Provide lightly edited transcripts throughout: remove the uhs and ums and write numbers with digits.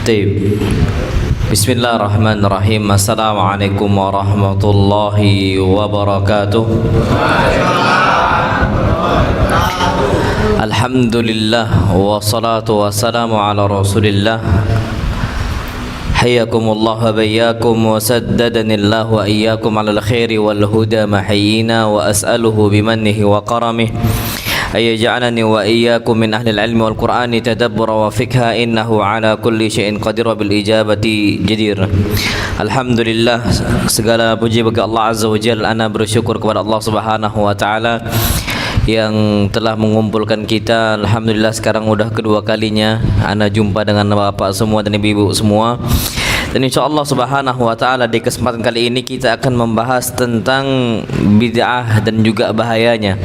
Taib. Bismillahirrahmanirrahim. Assalamualaikum warahmatullahi wabarakatuh. Alhamdulillah wassalatu wassalamu ala Rasulillah. Hayyakumullah wa bayyakum wa saddadanillah wa iyyakum ala al-khairi wal huda mahyina wa as'aluhu bimannihi wa karamih ayyaj'alani wa iyyakum min ahli al-ilmi wal qur'ani tadabbura wa fikha innahu ala kulli syai'in qadir bil ijabati jadir. Alhamdulillah, segala puji bagi Allah Azza wa Jalla. Ana bersyukur kepada Allah Subhanahu wa taala yang telah mengumpulkan kita. Alhamdulillah, sekarang udah kedua kalinya ana jumpa dengan bapak semua dan ibu-ibu semua. Dan insyaallah Subhanahu wa taala di kesempatan kali ini kita akan membahas tentang bid'ah dan juga bahayanya.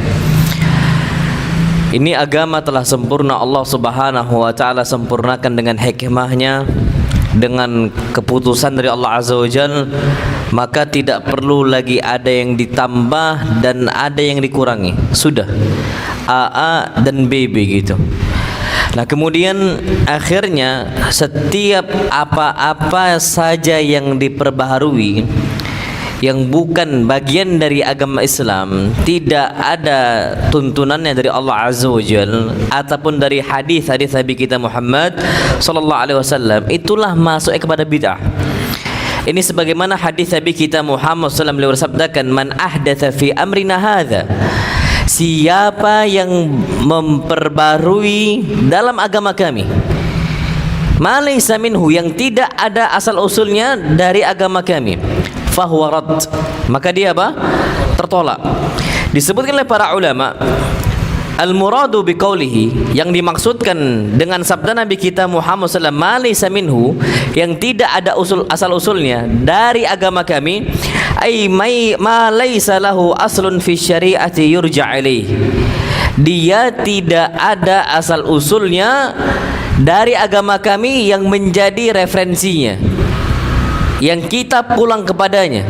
Ini agama telah sempurna, Allah Subhanahu wa taala sempurnakan dengan hikmahnya, dengan keputusan dari Allah Azza wa Jalla, maka tidak perlu lagi ada yang ditambah dan ada yang dikurangi. Sudah AA dan BB gitu. Nah, kemudian akhirnya setiap apa-apa saja yang diperbaharui yang bukan bagian dari agama Islam, tidak ada tuntunannya dari Allah Azza wa Jalla ataupun dari hadis-hadis Nabi kita Muhammad sallallahu alaihi wasallam, itulah masuk kepada bid'ah. Ini sebagaimana hadis Nabi kita Muhammad sallallahu alaihi wasallam bersabdakan, man ahdatsa fi amrina hadza, siapa yang memperbarui dalam agama kami ma laysa minhu, yang tidak ada asal usulnya dari agama kami, fahuwa rad, maka dia apa? Tertolak. Disebutkan oleh para ulama, al-muradu biqaulihi, yang dimaksudkan dengan sabda Nabi kita Muhammad sallallahu alaihi wasallam, ma laysa minhu, yang tidak ada asal usulnya dari agama kami, ay ma laysa lahu aslun fi syari'ati yurja' ilaih, dia tidak ada asal usulnya dari agama kami yang menjadi referensinya, yang kita pulang kepadanya.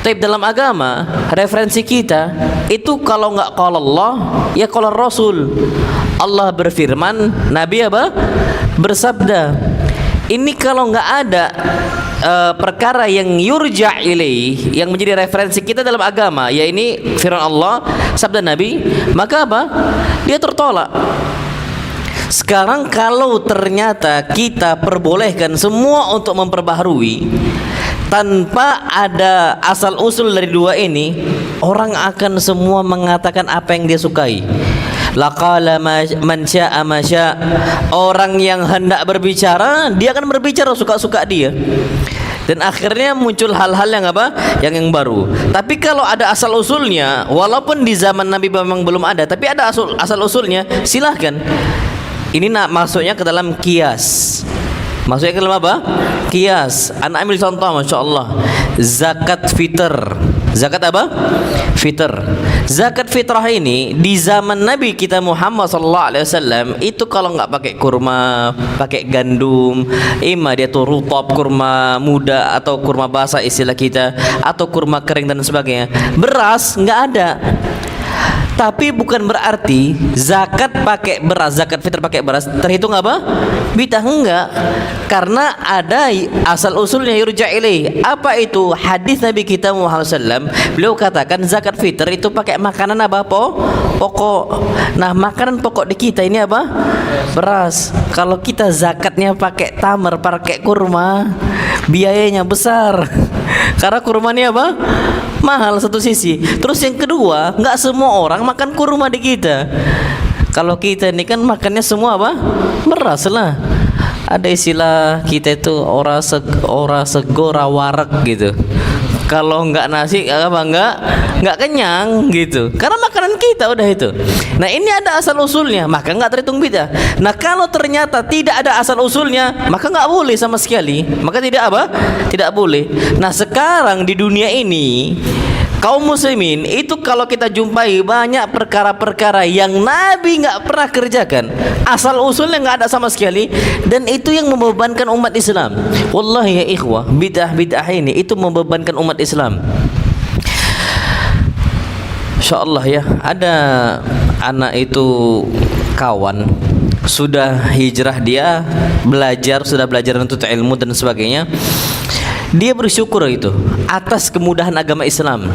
Tapi dalam agama, referensi kita itu kalau enggak qala Allah, ya qala Rasul. Allah berfirman, Nabi apa? Bersabda. Ini kalau enggak ada perkara yang yurja' ilaih, yang menjadi referensi kita dalam agama, ya ini firman Allah, sabda Nabi, maka apa? Dia tertolak. Sekarang kalau ternyata kita perbolehkan semua untuk memperbaharui tanpa ada asal usul dari dua ini, orang akan semua mengatakan apa yang dia sukai. Laqala man syaa ma syaa, orang yang hendak berbicara dia akan berbicara suka-suka dia. Dan akhirnya muncul hal-hal yang apa? Yang baru. Tapi kalau ada asal usulnya, walaupun di zaman Nabi memang belum ada, tapi ada asal usulnya, silahkan. Ini masuknya ke dalam kias. Masuknya ke dalam apa? Kias. Anak ambil contoh, masya Allah, zakat fitr. Zakat apa? Fitr. Zakat fitrah ini di zaman Nabi kita Muhammad sallallahu alaihi wasallam itu kalau nggak pakai kurma, pakai gandum, dia tuh rutab, kurma muda atau kurma basah istilah kita, atau kurma kering dan sebagainya. Beras nggak ada. Tapi bukan berarti zakat pakai beras, zakat fitr pakai beras terhitung apa? Bid'ah, enggak. Karena ada asal usulnya yurja' ilaih. Apa itu? Hadis Nabi kita Muhammad sallam, beliau katakan zakat fitr itu pakai makanan apa? Pokok. Nah, makanan pokok di kita ini apa? Beras. Kalau kita zakatnya pakai tamar, pakai kurma, biayanya besar. Karena kurmanya apa? Mahal satu sisi. Terus yang kedua, nggak semua orang makan kurma di kita. Kalau kita ini kan makannya semua apa? Beras lah. Ada istilah kita itu ora segora warak gitu. Kalau nggak nasi apa nggak kenyang gitu. Karena makanan kita udah itu. Nah, ini ada asal usulnya, maka nggak terhitung bid'ah. Nah, kalau ternyata tidak ada asal usulnya, maka nggak boleh sama sekali. Maka tidak apa? Tidak boleh. Nah, sekarang di dunia ini kaum muslimin itu kalau kita jumpai banyak perkara-perkara yang Nabi nggak pernah kerjakan, asal usulnya nggak ada sama sekali, dan itu yang membebankan umat Islam. Wallahi ya ikhwah, bid'ah ini itu membebankan umat Islam. Insya Allah ya, ada anak itu kawan sudah hijrah, dia sudah belajar untuk ilmu dan sebagainya. Dia bersyukur itu atas kemudahan agama Islam.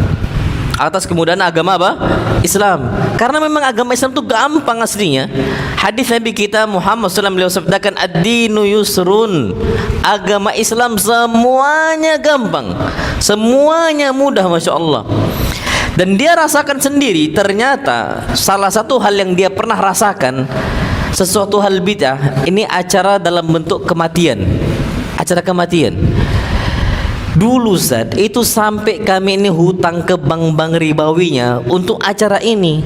Atas kemudahan agama apa? Islam. Karena memang agama Islam itu gampang aslinya. Hadis Nabi kita Muhammad SAW beliau sabdakan, ad-dinu yusrun. Agama Islam semuanya gampang, semuanya mudah, Masya Allah. Dan dia rasakan sendiri, ternyata salah satu hal yang dia pernah rasakan, sesuatu hal bid'ah, ini acara dalam bentuk kematian. Acara kematian. Dulu Ustaz, itu sampai kami ini hutang ke bank-bank ribawinya untuk acara ini.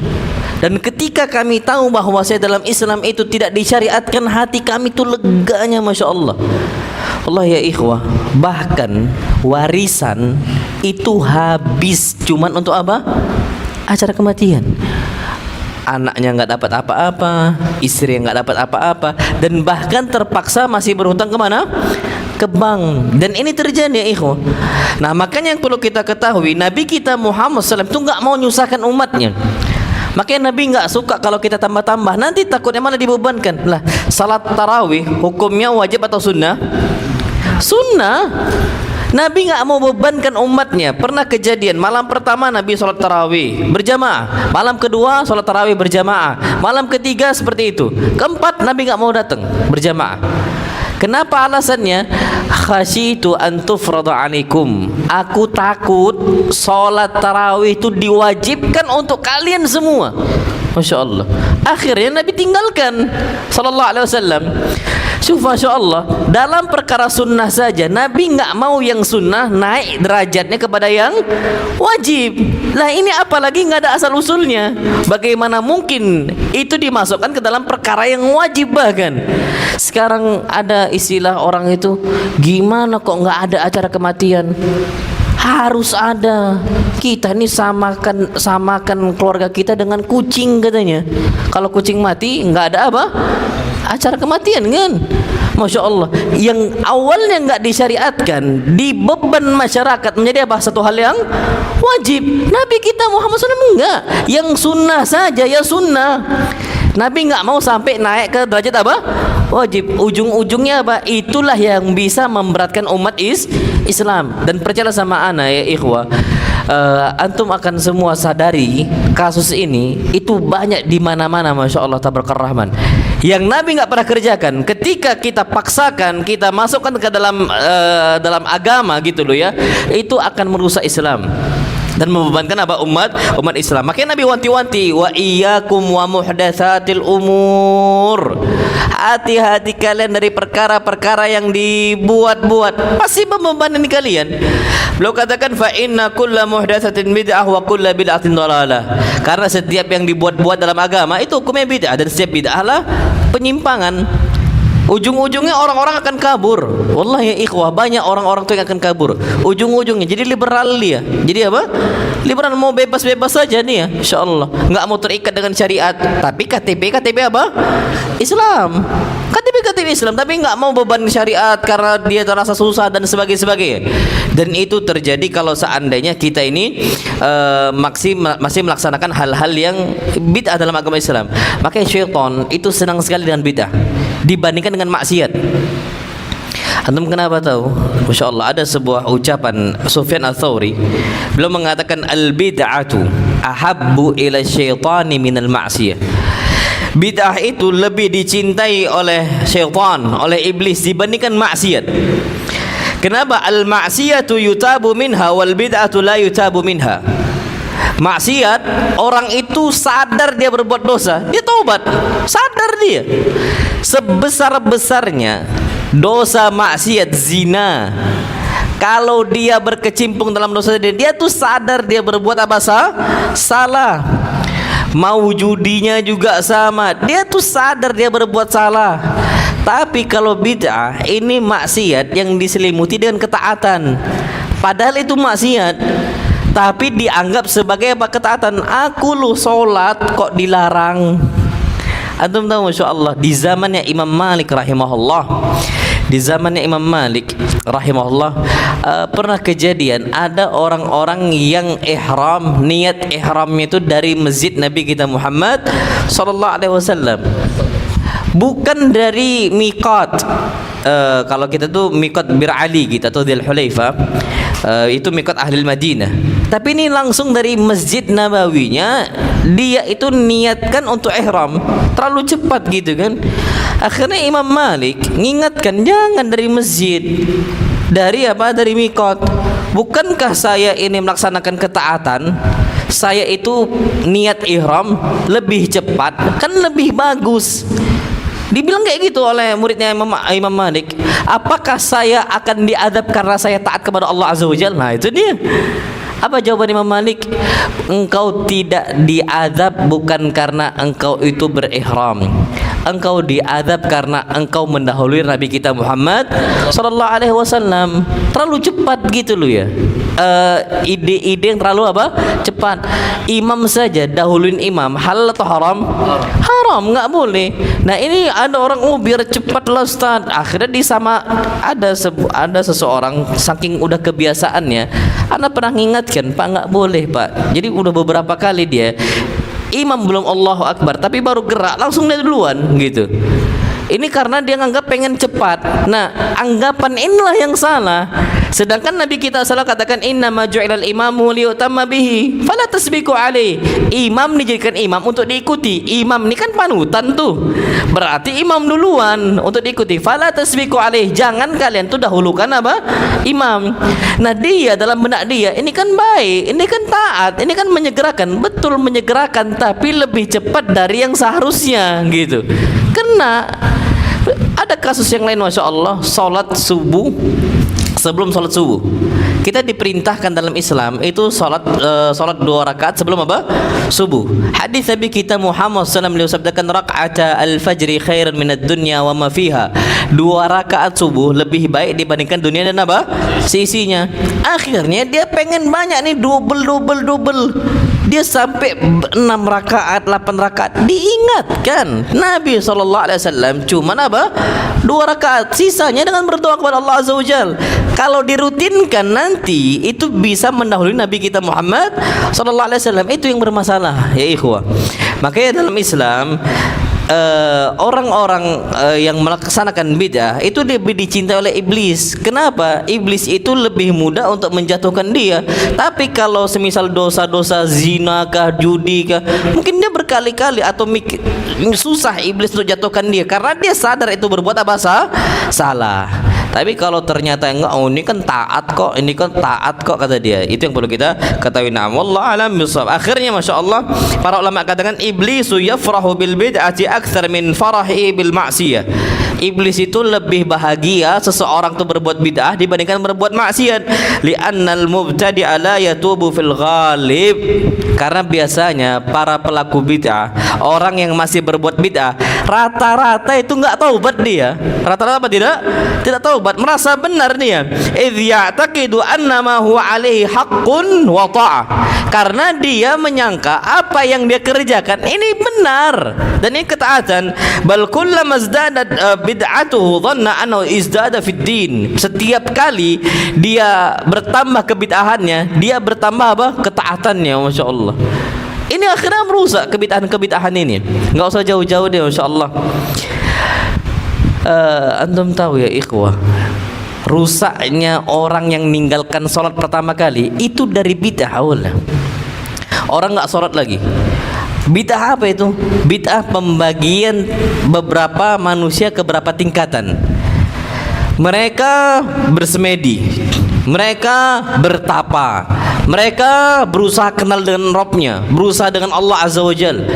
Dan ketika kami tahu bahwa saya dalam Islam itu tidak disyariatkan, hati kami itu leganya, Masya Allah. Allah ya ikhwah, bahkan warisan itu habis cuman untuk apa? Acara kematian. Anaknya nggak dapat apa-apa, istri yang nggak dapat apa-apa, dan bahkan terpaksa masih berhutang kemana? Ke bank. Dan ini terjadi ya ikhwah. Nah makanya yang perlu kita ketahui, Nabi kita Muhammad SAW itu nggak mau nyusahkan umatnya. Makanya Nabi nggak suka kalau kita tambah-tambah, nanti takutnya malah dibebankan. Lah, salat tarawih hukumnya wajib atau sunnah? Sunnah. Nabi nggak mau bebankan umatnya. Pernah kejadian malam pertama Nabi sholat tarawih berjamaah, malam kedua sholat tarawih berjamaah, malam ketiga seperti itu, keempat Nabi nggak mau datang berjamaah. Kenapa alasannya? Khasyitu an tufrada alaikum. Aku takut sholat tarawih itu diwajibkan untuk kalian semua. Masya Allah. Akhirnya Nabi tinggalkan sallallahu alaihi wasallam. Masya Allah, dalam perkara sunnah saja Nabi nggak mau yang sunnah naik derajatnya kepada yang wajib. Nah ini apalagi nggak ada asal usulnya. Bagaimana mungkin itu dimasukkan ke dalam perkara yang wajib? Bahkan sekarang ada istilah orang itu, gimana kok nggak ada acara kematian? Harus ada. Kita ini samakan keluarga kita dengan kucing katanya. Kalau kucing mati nggak ada apa? Acara kematian kan? Masya Allah. Yang awalnya nggak disyariatkan, dibeban masyarakat menjadi apa? Satu hal yang wajib. Nabi kita Muhammad SAW enggak. Yang sunnah saja ya sunnah. Nabi nggak mau sampai naik ke derajat apa? Wajib. Ujung-ujungnya apa? Itulah yang bisa memberatkan umat Islam. Dan percaya sama ana ya ikhwah, antum akan semua sadari kasus ini itu banyak di mana-mana, Masya Allah tabarakar rahman. Yang Nabi nggak pernah kerjakan, ketika kita paksakan, kita masukkan ke dalam agama gitu loh ya, itu akan merusak Islam dan membebankan apa? umat Islam. Makanya Nabi wanti-wanti, wa iyyakum wa muhdatsatil umur. Hati-hati kalian dari perkara-perkara yang dibuat-buat, pasti membebani kalian. Beliau katakan fa inna kulla muhdatsatin bid'ah wa kulla bid'atin dhalalah. Karena setiap yang dibuat-buat dalam agama itu hukumnya bid'ah, dan setiap bid'ah lah penyimpangan. Ujung-ujungnya orang-orang akan kabur. Wallahi ya ikhwah, banyak orang-orang tuh yang akan kabur. Ujung-ujungnya jadi liberal dia. Jadi apa? Liberal, mau bebas-bebas saja nih ya, insyaallah. Enggak mau terikat dengan syariat. Tapi KTP apa? Islam. KTP Islam, tapi enggak mau beban syariat karena dia terasa susah dan sebagainya. Dan itu terjadi kalau seandainya kita ini masih melaksanakan hal-hal yang bid'ah dalam agama Islam. Makanya syaitan itu senang sekali dengan bid'ah dibandingkan dengan maksiat. Antum kenapa tahu? Masya Allah, ada sebuah ucapan Sufyan Ats-Tsauri. Beliau mengatakan al-bid'atu ahabbu ila syaitani minal ma'siyah. Bid'ah itu lebih dicintai oleh syaitan, oleh iblis dibandingkan maksiat. Kenapa? Al-ma'siyatu yutabu minha wal bid'atu la yutabu minha. Maksiat, orang itu sadar dia berbuat dosa, dia taubat, sadar dia. Sebesar-besarnya dosa maksiat zina, kalau dia berkecimpung dalam dosa dia tuh sadar dia berbuat apa? Salah. Mau judinya juga sama, dia tuh sadar dia berbuat salah. Tapi kalau bid'ah ini maksiat yang diselimuti dengan ketaatan, padahal itu maksiat, tapi dianggap sebagai apa? Ketaatan. Aku lu sholat kok dilarang. Antum tahu Masya Allah, di zamannya Imam Malik rahimahullah, pernah kejadian ada orang-orang yang ihram, niat ihramnya itu dari masjid Nabi kita Muhammad sallallahu alaihi wasallam. bukan dari miqat. Kalau kita tuh miqat Bir Ali gitu atau Dzul Hulaifah, itu miqat ahli Madinah. Tapi ini langsung dari Masjid Nabawinya, dia itu niatkan untuk ihram. Terlalu cepat gitu kan. Akhirnya Imam Malik ngingatkan, jangan dari masjid, dari apa? Dari miqat. Bukankah saya ini melaksanakan ketaatan? Saya itu niat ihram lebih cepat, kan lebih bagus. Dibilang kayak gitu oleh muridnya Imam Malik. Apakah saya akan diadab karena saya taat kepada Allah Azza wa Jalla? Nah, itu dia. Apa jawaban Imam Malik? Engkau tidak diadab bukan karena engkau itu berihram. Engkau diadab karena engkau mendahului Nabi kita Muhammad sallallahu alaihi wasallam. Terlalu cepat gitu loh ya. Ide-ide yang terlalu apa? Cepat. Imam saja dahuluin imam, halal atau haram? Haram, nggak boleh. Nah, ini ada orang, oh biar cepat lah Ustaz. Akhirnya ada seseorang saking udah kebiasaannya, Anda pernah ngingatkan, Pak, nggak boleh Pak. Jadi udah beberapa kali dia imam belum Allahu Akbar, tapi baru gerak langsung dia duluan gitu. Ini karena dia nganggap pengen cepat. Nah, anggapan inilah yang salah. Sedangkan Nabi kita salah katakan innama ju'ilal imamu liyutamma bihi fala tasbiqu alaihi. Imam dijadikan imam untuk diikuti. Imam ini kan panutan tuh. Berarti imam duluan untuk diikuti. Fala tasbiqu alaihi. Jangan kalian tuh dahulukan apa? Imam. Nah, dia dalam benak dia ini kan baik, ini kan taat, ini kan menyegerakan. Betul menyegerakan, tapi lebih cepat dari yang seharusnya gitu. Kena. Ada kasus yang lain, Masya Allah, sholat subuh. Sebelum sholat subuh kita diperintahkan dalam Islam itu sholat 2 rakaat sebelum apa? Subuh. Hadis Nabi kita Muhammad SAW beliau sabdakan raka'ata al-fajri khairan minad dunya wa ma fiha. 2 rakaat subuh lebih baik dibandingkan dunia dan apa? Seisinya. Akhirnya dia pengen banyak nih, double. Dia sampai 6 rakaat, 8 rakaat. Diingatkan Nabi SAW cuma apa? 2 rakaat. Sisanya dengan berdoa kepada Allah Azza wa Jalla. Kalau dirutinkan nanti itu bisa mendahului Nabi kita Muhammad SAW. Itu yang bermasalah ya ikhwah. Makanya dalam Islam orang-orang yang melaksanakan bid'ah itu lebih dicintai oleh iblis. Kenapa? Iblis itu lebih mudah untuk menjatuhkan dia. Tapi kalau semisal dosa-dosa zina kah, judi kah, mungkin dia berkali-kali atau susah iblis untuk jatuhkan dia karena dia sadar itu berbuat apa? Salah. Tapi kalau ternyata enggak, oh ini kan taat kok, kata dia. Itu yang perlu kita ketahui. Nah, wallahu alam bisawab. Akhirnya Masya Allah, para ulama katakan iblisu yafrahu bil bid'ati aktsar min farahi bil ma'siyah. Iblis itu lebih bahagia seseorang itu berbuat bid'ah dibandingkan berbuat maksiat. Li'annal mubtadi'a la yatubu fil ghalib. Karena biasanya para pelaku bid'ah, orang yang masih berbuat bid'ah, rata-rata itu enggak taubat dia. Rata-rata apa tidak? Tidak taubat, merasa benar dia. Idz ya'taqidu annama huwa alaihi haqqun wa ta'ah. Karena dia menyangka apa yang dia kerjakan ini benar dan ini ketaatan. Bal kullama izdadat bid'atuhu dhanna annahu izdada fid din. Setiap kali dia bertambah kebid'ahannya, dia bertambah apa? Ketaatannya, Masya Allah. Ini akhirnya merusak kebid'ahan ini. Enggak usah jauh-jauh deh, Masya Allah. Antum tahu ya ikhwah, rusaknya orang yang meninggalkan sholat pertama kali itu dari bid'ah awalnya. Orang nggak sholat lagi. Bid'ah apa itu? Bid'ah pembagian beberapa manusia ke beberapa tingkatan. Mereka bersemedi, mereka bertapa, mereka berusaha kenal dengan Rabbnya, berusaha dengan Allah Azza wa Jalla.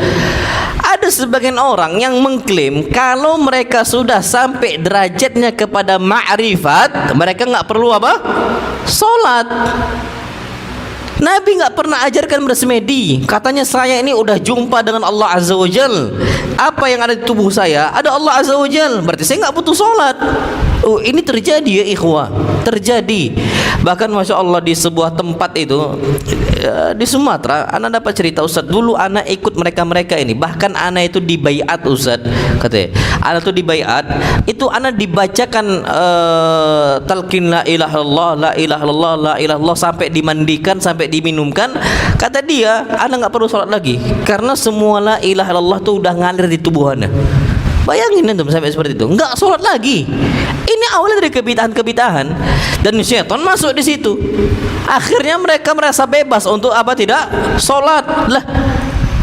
Ada sebagian orang yang mengklaim kalau mereka sudah sampai derajatnya kepada ma'rifat, mereka nggak perlu apa? Sholat. Nabi nggak pernah ajarkan bersemedi. Katanya saya ini udah jumpa dengan Allah Azza wa Jal. Apa yang ada di tubuh saya ada Allah Azza wa Jal. Berarti saya nggak butuh sholat. Oh, ini terjadi ya ikhwah, terjadi. Bahkan Masya Allah di sebuah tempat itu di Sumatera, anak dapat cerita Ustaz, dulu anak ikut mereka ini. Bahkan anak itu dibaiat Ustaz, katanya. Anak itu dibaiat, itu anak dibacakan talqin la ilaha illallah, la ilaha illallah, la ilaha illallah sampai dimandikan, sampai diminumkan. Kata dia, anak nggak perlu sholat lagi karena semua la ilaha illallah itu udah ngalir di tubuh anak. Bayangin antum sampai seperti itu, enggak sholat lagi. Ini awalnya dari kebid'ahan-kebid'ahan, dan syaitan masuk di situ. Akhirnya mereka merasa bebas untuk apa? Tidak sholat. Lah,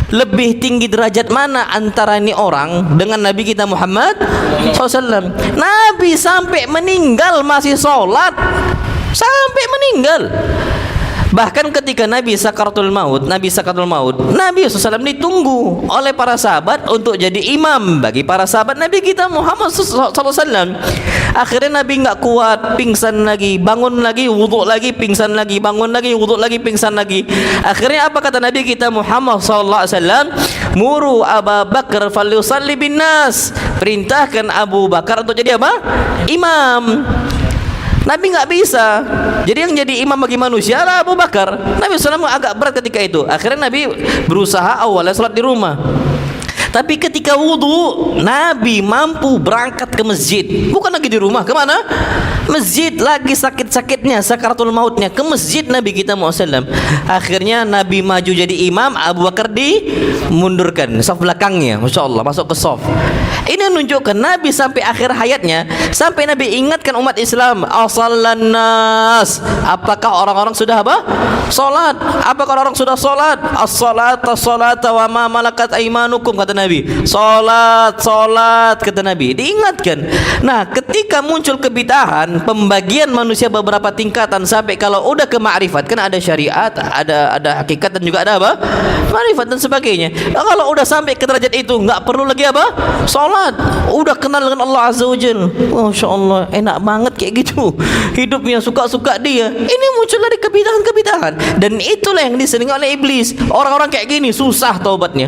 lebih tinggi derajat mana antara ini orang dengan Nabi kita Muhammad SAW? Nabi sampai meninggal masih sholat, sampai meninggal. Bahkan ketika Nabi sakaratul maut, Nabi SAW ditunggu oleh para sahabat untuk jadi imam bagi para sahabat Nabi kita Muhammad SAW. Akhirnya Nabi nggak kuat, pingsan lagi, bangun lagi, wudhu lagi, pingsan lagi, bangun lagi, wudhu lagi, pingsan lagi. Akhirnya apa kata Nabi kita Muhammad SAW? Muru Abu Bakar falyusalli bin nas. Perintahkan Abu Bakar untuk jadi apa? Imam. Nabi nggak bisa, jadi yang jadi imam bagi manusia adalah Abu Bakar. Nabi SAW agak berat ketika itu. Akhirnya Nabi berusaha awalnya sholat di rumah, tapi ketika wudhu Nabi mampu berangkat ke masjid, bukan lagi di rumah. Kemana? Masjid. Lagi sakit-sakitnya, sakaratul mautnya, ke masjid Nabi kita Muhammad. Akhirnya Nabi maju jadi imam, Abu Bakar dimundurkan saf belakangnya, Masya Allah, masuk ke saf. Ini menunjukkan Nabi sampai akhir hayatnya, sampai Nabi ingatkan umat Islam, asallan nas, apakah orang-orang sudah apa? Salat. Apakah orang sudah salat? As-salata salata wa ma malakat aimanukum, kata Nabi. Salat, salat, kata Nabi. Diingatkan. Nah, ketika muncul kebid'ahan, pembagian manusia beberapa tingkatan, sampai kalau udah ke ma'rifat, kan ada syariat, ada hakikat, dan juga ada apa? Ma'rifat dan sebagainya. Nah, kalau udah sampai ke derajat itu, nggak perlu lagi apa? Salat. Udah kenal dengan Allah Azza wa Jalla. Masya Allah, enak banget kayak gitu hidupnya, suka-suka dia. Ini muncul dari kebid'ahan-kebid'ahan, dan itulah yang diselingi oleh iblis. Orang-orang kayak gini susah taubatnya.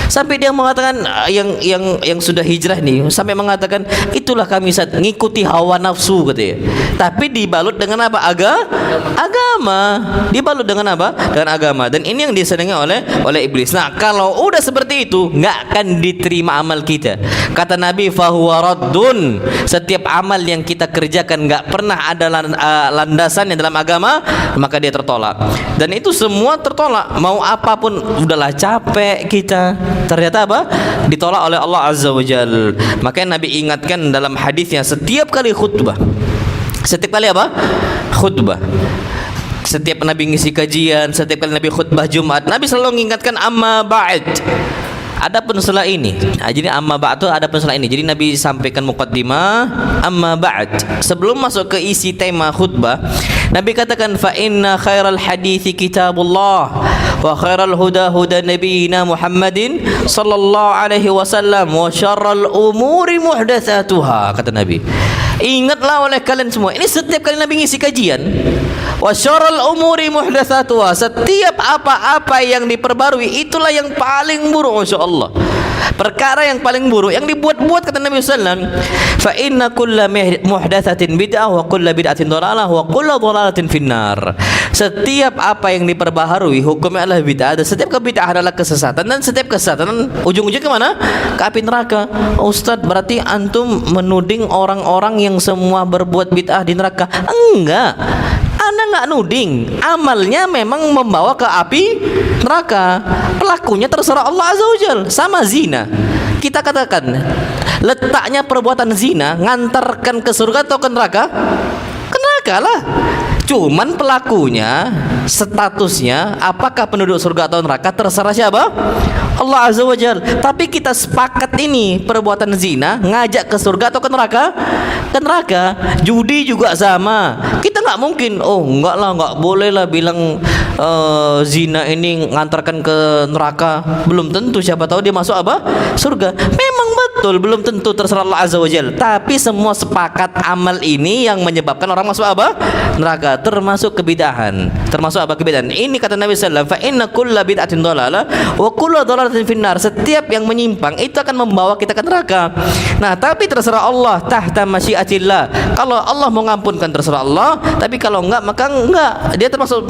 Sampai dia mengatakan, yang sudah hijrah nih, sampai mengatakan, itulah kami saat ngikuti hawa nafsu, katanya. Tapi dibalut dengan apa? Agama. Dibalut dengan apa? Dengan agama. Dan ini yang disenangi oleh iblis. Nah, kalau udah seperti itu, nggak akan diterima amal kita. Kata Nabi, fahuwa raddun. Setiap amal yang kita kerjakan nggak pernah ada landasannya dalam agama, maka dia tertolak. Dan itu semua tertolak. Mau apapun, udahlah capek kita, ternyata apa? Ditolak oleh Allah Azza wa Jal. Makanya Nabi ingatkan dalam hadisnya, setiap kali khutbah, setiap kali apa? Khutbah. Setiap Nabi ngisi kajian, setiap kali Nabi khutbah Jumat, Nabi selalu mengingatkan amma ba'd. Adapun setelah ini, jadi amma ba'd itu adapun setelah ini. Jadi Nabi sampaikan muqaddimah, amma ba'd. Sebelum masuk ke isi tema khutbah, Nabi katakan, fa inna khairal hadithi kitabullah wa khairal huda huda nabiyina Muhammadin sallallahu alaihi wasallam wa syarral umuri muhdatsatuha, kata Nabi. Ingatlah oleh kalian semua. Ini setiap kali Nabi ngisi kajian. Wa syarral umuri muhdatsatuha, setiap apa-apa yang diperbarui itulah yang paling buruk, masyaallah. Perkara yang paling buruk yang dibuat-buat, kata Nabi sallallahu alaihi wasallam, fa inna kulla muhdatsatin bid'ah wa kulla bid'atin dhalalah wa kulla dhalalatin finnar. Setiap apa yang diperbaharui hukumnya adalah bid'ah, dan setiap kebid'ahan adalah kesesatan, dan setiap kesesatan ujung-ujungnya kemana? Ke api neraka. Ustaz, berarti antum menuding orang-orang yang semua berbuat bid'ah di neraka? Enggak. Anda nggak nuding, amalnya memang membawa ke api neraka. Pelakunya terserah Allah Azza wa Jalla. Sama zina, kita katakan letaknya perbuatan zina ngantarkan ke surga atau ke neraka? Ke neraka lah. Cuman pelakunya, statusnya apakah penduduk surga atau neraka, terserah siapa? Allah Azza wa Jalla. Tapi kita sepakat ini, perbuatan zina ngajak ke surga atau ke neraka? Ke neraka. Judi juga sama. Kita nggak mungkin, oh enggak lah, nggak boleh lah bilang zina ini ngantarkan ke neraka. Belum tentu, siapa tahu dia masuk apa? Surga. Memang betul, belum tentu, terserah Allah Azza wa Jalla. Tapi semua sepakat amal ini yang menyebabkan orang masuk apa? Neraka, termasuk kebid'ahan. Termasuk apa? Kebid'ahan. Ini kata Nabi sallallahu alaihi wasallam, fa inna kulla bid'atin dhalalah wa kullu dhalalatin finnar. Setiap yang menyimpang itu akan membawa kita ke neraka. Nah, tapi terserah Allah, tahta masyiatillah. Kalau Allah mau ngampunkan terserah Allah, tapi kalau enggak maka enggak. Dia termasuk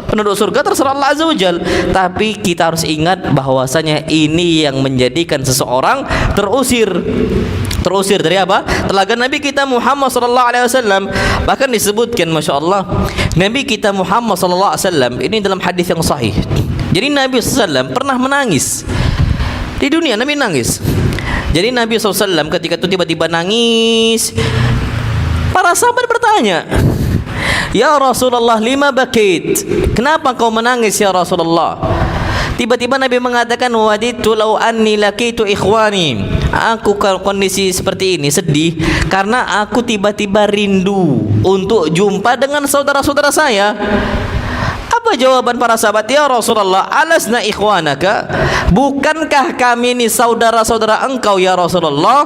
penduduk surga, terserah Allah Azza wa Jalla. Tapi kita harus ingat bahwasanya ini yang menjadikan seseorang terusir dari apa? Telaga Nabi kita Muhammad sallallahu alaihi wasallam. Bahkan disebutkan, Masya Allah, Nabi kita Muhammad sallallahu alaihi wasallam ini dalam hadis yang sahih. Jadi Nabi sallallahu alaihi wasallam pernah menangis. Di dunia Nabi nangis. Jadi Nabi SAW ketika itu tiba-tiba nangis. Para sahabat bertanya, "Ya Rasulullah, lima bakit? Kenapa kau menangis ya Rasulullah?" Tiba-tiba Nabi mengatakan, "Waditu law anni laqitu ikhwani." Aku kondisi seperti ini sedih karena aku tiba-tiba rindu untuk jumpa dengan saudara-saudara saya. Apa jawaban para sahabat? "Ya Rasulullah, alasna ikhwanaka? Bukankah kami ini saudara-saudara engkau ya Rasulullah?"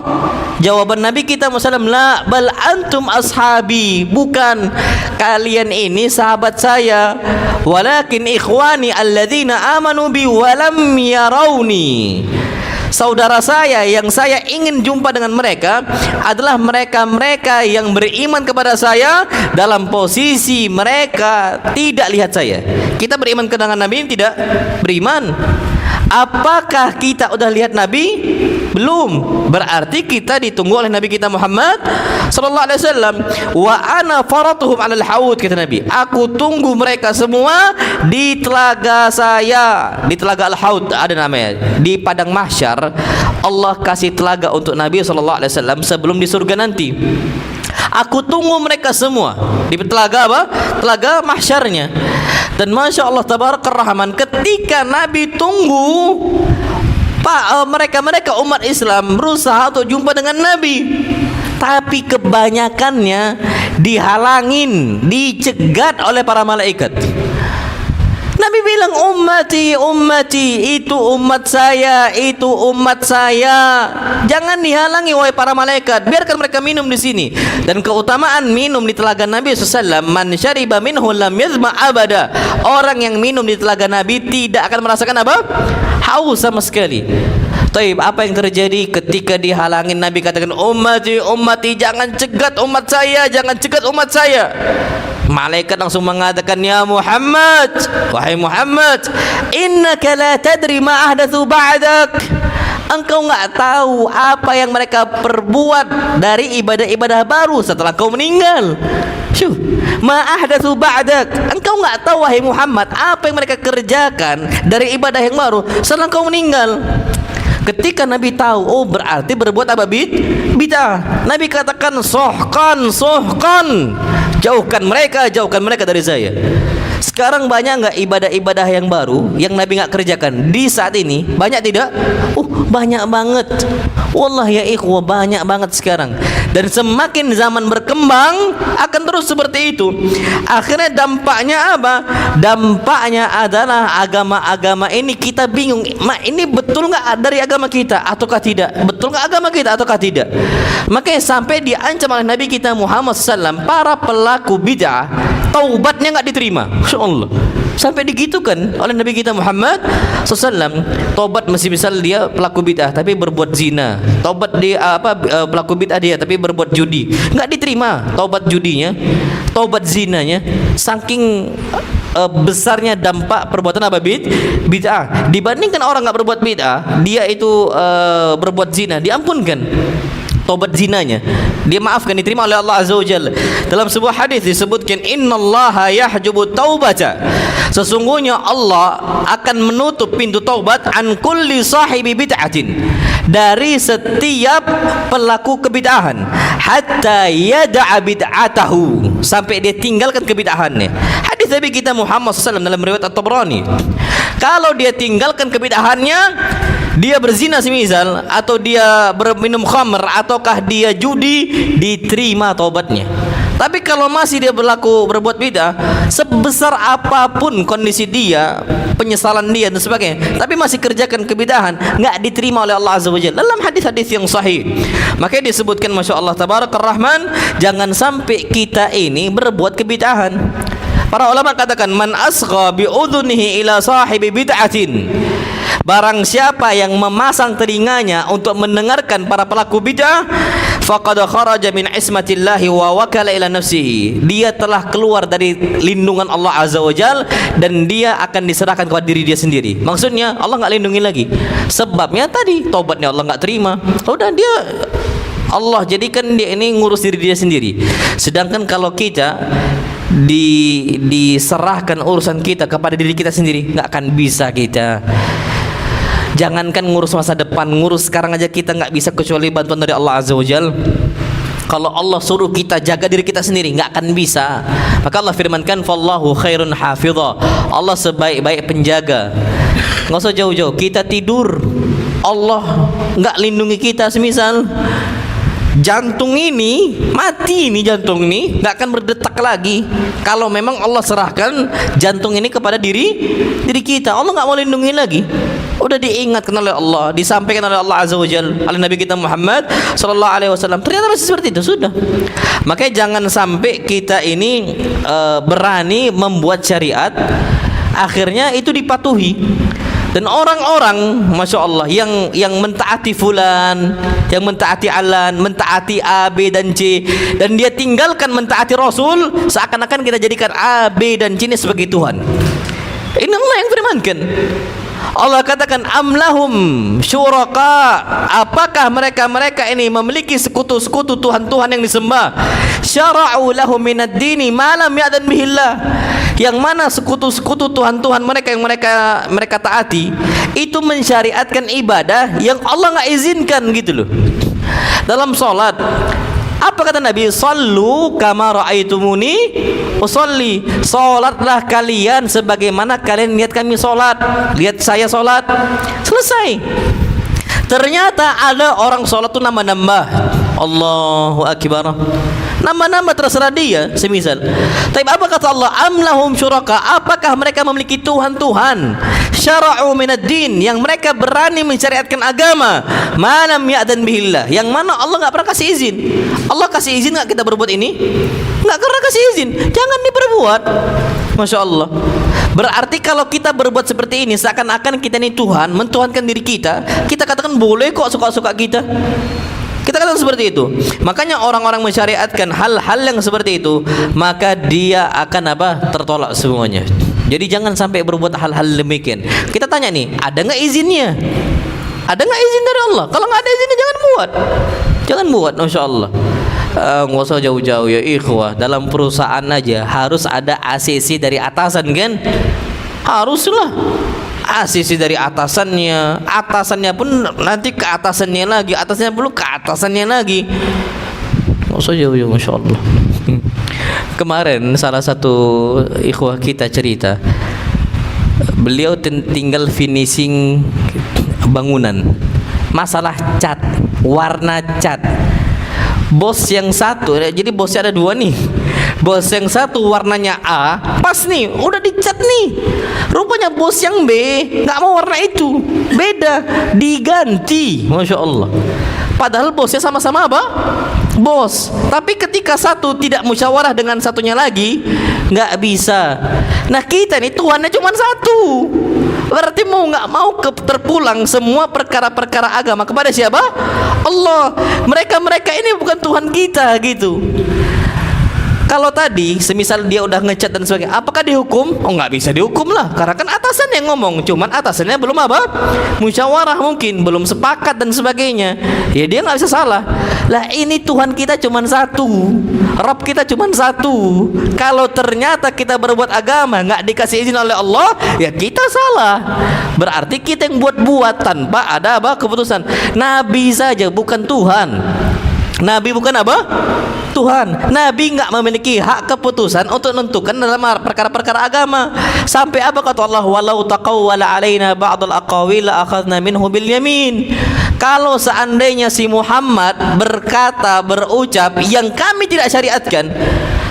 Jawaban Nabi kita Muhammad, "La bal antum ashabi." Bukan, kalian ini sahabat saya. "Walakin ikhwani alladzina amanu bi wa lam yarawni." Saudara saya yang saya ingin jumpa dengan mereka adalah mereka-mereka yang beriman kepada saya dalam posisi mereka tidak lihat saya. Kita beriman dengan Nabi, tidak beriman. Apakah kita udah lihat Nabi? Belum. Berarti kita ditunggu oleh Nabi kita Muhammad sallallahu alaihi wasallam. "Wa ana faratuhum 'alal haud," kata Nabi. Aku tunggu mereka semua di telaga saya, di telaga Al-Haud ada namanya. Di padang mahsyar Allah kasih telaga untuk Nabi sallallahu alaihi wasallam sebelum di surga nanti. Aku tunggu mereka semua di telaga apa? Telaga mahsyarnya. Dan Masya Allah Tabarakar Rahman, ketika Nabi tunggu, mereka umat Islam berusaha untuk jumpa dengan Nabi, tapi kebanyakannya dihalangin, dicegat oleh para malaikat. Nabi bilang, "Ummati, ummati, itu umat saya, itu umat saya. Jangan dihalangi wahai para malaikat, biarkan mereka minum di sini." Dan keutamaan minum di telaga Nabi SAW, "Man syariba minhu lam yazma abada." Orang yang minum di telaga Nabi tidak akan merasakan apa? Haus sama sekali. Taib, apa yang terjadi ketika dihalangin? Nabi katakan, "Ummati, ummati, jangan cegat umat saya, jangan cegat umat saya." Malaikat langsung mengatakan, "Ya Muhammad, wahai Muhammad, innaka la tadri ma ahdatsu ba'dak." Engkau enggak tahu apa yang mereka perbuat dari ibadah-ibadah baru setelah kau meninggal. Syuh, ma ahdatsu ba'dak. Engkau enggak tahu wahai Muhammad apa yang mereka kerjakan dari ibadah yang baru setelah kau meninggal. Ketika Nabi tahu, oh berarti berbuat apa? Bid'ah. Nabi katakan, "Sohkan, sohkan, jauhkan mereka dari saya." Sekarang banyak nggak ibadah-ibadah yang baru yang Nabi nggak kerjakan di saat ini? Banyak tidak? Banyak banget. Wallah ya ikhwah, banyak banget sekarang. Dan semakin zaman berkembang akan terus seperti itu. Akhirnya dampaknya apa? Dampaknya adalah agama-agama ini kita bingung. Ini betul nggak dari agama kita ataukah tidak? Betul nggak agama kita ataukah tidak? Makanya sampai diancam oleh Nabi kita Muhammad SAW, para pelaku bid'ah taubatnya nggak diterima. Masya Allah. Sampai digitukan oleh Nabi kita Muhammad SAW. Taubat masih misal dia pelaku bid'ah tapi berbuat zina. Taubat dia pelaku bid'ah dia tapi berbuat judi. Nggak diterima taubat judinya, taubat zinanya. Saking besarnya dampak perbuatan apa? Bid'ah. Dibandingkan orang nggak berbuat bid'ah, dia itu berbuat zina, diampunkan taubat zinanya, dia maafkan, diterima oleh Allah Azza wa Jalla. Dalam sebuah hadis disebutkan, "Innallaha yahjubu taubata." Sesungguhnya Allah akan menutup pintu taubat an kulli sahibi bid'atin, dari setiap pelaku kebid'ahan, hatta yada'a bid'atahu, sampai dia tinggalkan kebid'ahannya. Hadis Nabi kita Muhammad SAW dalam riwayat At-Tabrani. Kalau dia tinggalkan kebid'ahannya, dia berzina semisal, atau dia berminum khamr, ataukah dia judi, diterima taubatnya. Tapi kalau masih dia berbuat bid'ah, sebesar apapun kondisi dia, penyesalan dia dan sebagainya, tapi masih kerjakan kebid'ahan, nggak diterima oleh Allah Azza wa Jalla. Dalam hadis-hadis yang sahih, makanya disebutkan, Masya Allah Tabarakar Rahman, jangan sampai kita ini berbuat kebid'ahan. Para ulama katakan, "Man asgha bi udhunihi ila sahibi bid'atin." Barang siapa yang memasang telinganya untuk mendengarkan para pelaku bid'ah, faqad kharaja min ismatillahi wa wakala ila nafsihi. Dia telah keluar dari lindungan Allah Azza wa Jal, dan dia akan diserahkan kepada diri dia sendiri. Maksudnya Allah enggak lindungi lagi. Sebabnya tadi taubatnya Allah enggak terima. Udah, dia Allah jadikan dia ini ngurus diri dia sendiri. Sedangkan kalau kita diserahkan urusan kita kepada diri kita sendiri, nggak akan bisa kita. Jangankan ngurus masa depan, ngurus sekarang aja kita nggak bisa kecuali bantuan dari Allah Azza wa Jal. Kalau Allah suruh kita jaga diri kita sendiri, nggak akan bisa. Maka Allah firmankan, "Fallahu khairun hafidha." Allah sebaik-baik penjaga. Nggak usah jauh-jauh, kita tidur, Allah nggak lindungi kita. Semisal jantung ini mati, ini jantung ini nggak akan berdetak lagi kalau memang Allah serahkan jantung ini kepada diri kita. Allah nggak mau lindungi lagi. Udah diingatkan oleh Allah, disampaikan oleh Allah Azza wa Jalla, oleh Nabi kita Muhammad sallallahu alaihi wasallam. Ternyata masih seperti itu, sudah. Makanya jangan sampai kita ini berani membuat syariat, akhirnya itu dipatuhi. Dan orang-orang, masya Allah, yang mentaati fulan, yang mentaati alan, mentaati A, B dan C, dan dia tinggalkan mentaati Rasul, seakan-akan kita jadikan A, B dan C ini sebagai Tuhan. Ini Allah yang firmankan. Allah katakan, amlahum syuraka, apakah mereka ini memiliki sekutu-sekutu Tuhan-Tuhan yang disembah? Syara'u lahum minad dini ma lam ya'dan bihillah, yang mana sekutu-sekutu Tuhan-Tuhan mereka yang mereka taati itu mensyariatkan ibadah yang Allah nggak izinkan gitu loh. Dalam salat, apa kata Nabi? Sallu kama ra'aitumuni usolli. Salatlah kalian sebagaimana kalian lihat kami salat, lihat saya salat. Selesai. Ternyata ada orang salat tuh nambah-nambah. Allahu akbar. Nama-nama terserah dia, semisal. Tapi apa kata Allah? Amlahum syuraka, apakah mereka memiliki Tuhan-Tuhan? Syara'u minad din, yang mereka berani mensyariatkan agama, malam ya'dan bihillah, yang mana Allah enggak pernah kasih izin. Allah kasih izin enggak kita berbuat ini? Enggak pernah kasih izin. Jangan diperbuat. Masya Allah. Berarti kalau kita berbuat seperti ini, seakan-akan kita ini Tuhan, mentuhankan diri kita. Kita katakan boleh kok suka-suka kita. Kita katakan seperti itu. Makanya orang-orang mensyariatkan hal-hal yang seperti itu, maka dia akan tertolak semuanya. Jadi jangan sampai berbuat hal-hal demikian. Kita tanya nih, ada nggak izinnya? Ada nggak izin dari Allah? Kalau nggak ada izinnya, jangan buat. Jangan buat, masya Allah. Nggak usah jauh-jauh ya ikhwah. Dalam perusahaan aja harus ada ACC dari atasan kan? Haruslah. ACC dari atasannya, atasannya pun nanti ke atasannya lagi, atasannya perlu ke atasannya lagi. Nggak usah jauh-jauh, masya Allah. Kemarin salah satu ikhwah kita cerita, beliau tinggal finishing bangunan, masalah cat, warna cat. Bos yang satu, jadi bosnya ada dua nih. Bos yang satu warnanya A, pas nih, udah dicat nih. Rupanya bos yang B nggak mau warna itu, beda, diganti. Masya Allah. Padahal bosnya sama-sama apa? Bos. Tapi ketika satu tidak musyawarah dengan satunya lagi, nggak bisa. Nah kita nih Tuhannya cuma satu. Berarti mau nggak mau terpulang semua perkara-perkara agama kepada siapa? Allah. Mereka ini bukan Tuhan kita gitu. Kalau tadi semisal dia udah ngecat dan sebagainya, apakah dihukum? Oh nggak bisa dihukum lah, karena kan atasan yang ngomong, cuman atasannya belum musyawarah, mungkin belum sepakat dan sebagainya. Ya dia nggak bisa salah. Lah ini Tuhan kita cuman satu, Rabb kita cuman satu. Kalau ternyata kita berbuat agama nggak dikasih izin oleh Allah, ya kita salah. Berarti kita yang buat-buat tanpa ada keputusan. Nabi saja bukan Tuhan. Nabi bukan Tuhan. Nabi enggak memiliki hak keputusan untuk menentukan dalam perkara-perkara agama. Sampai apa kata Allah? Walau taqawwala alaina ba'dal aqawil la akhadna minhu bil yamin. Kalau seandainya si Muhammad berucap yang kami tidak syariatkan,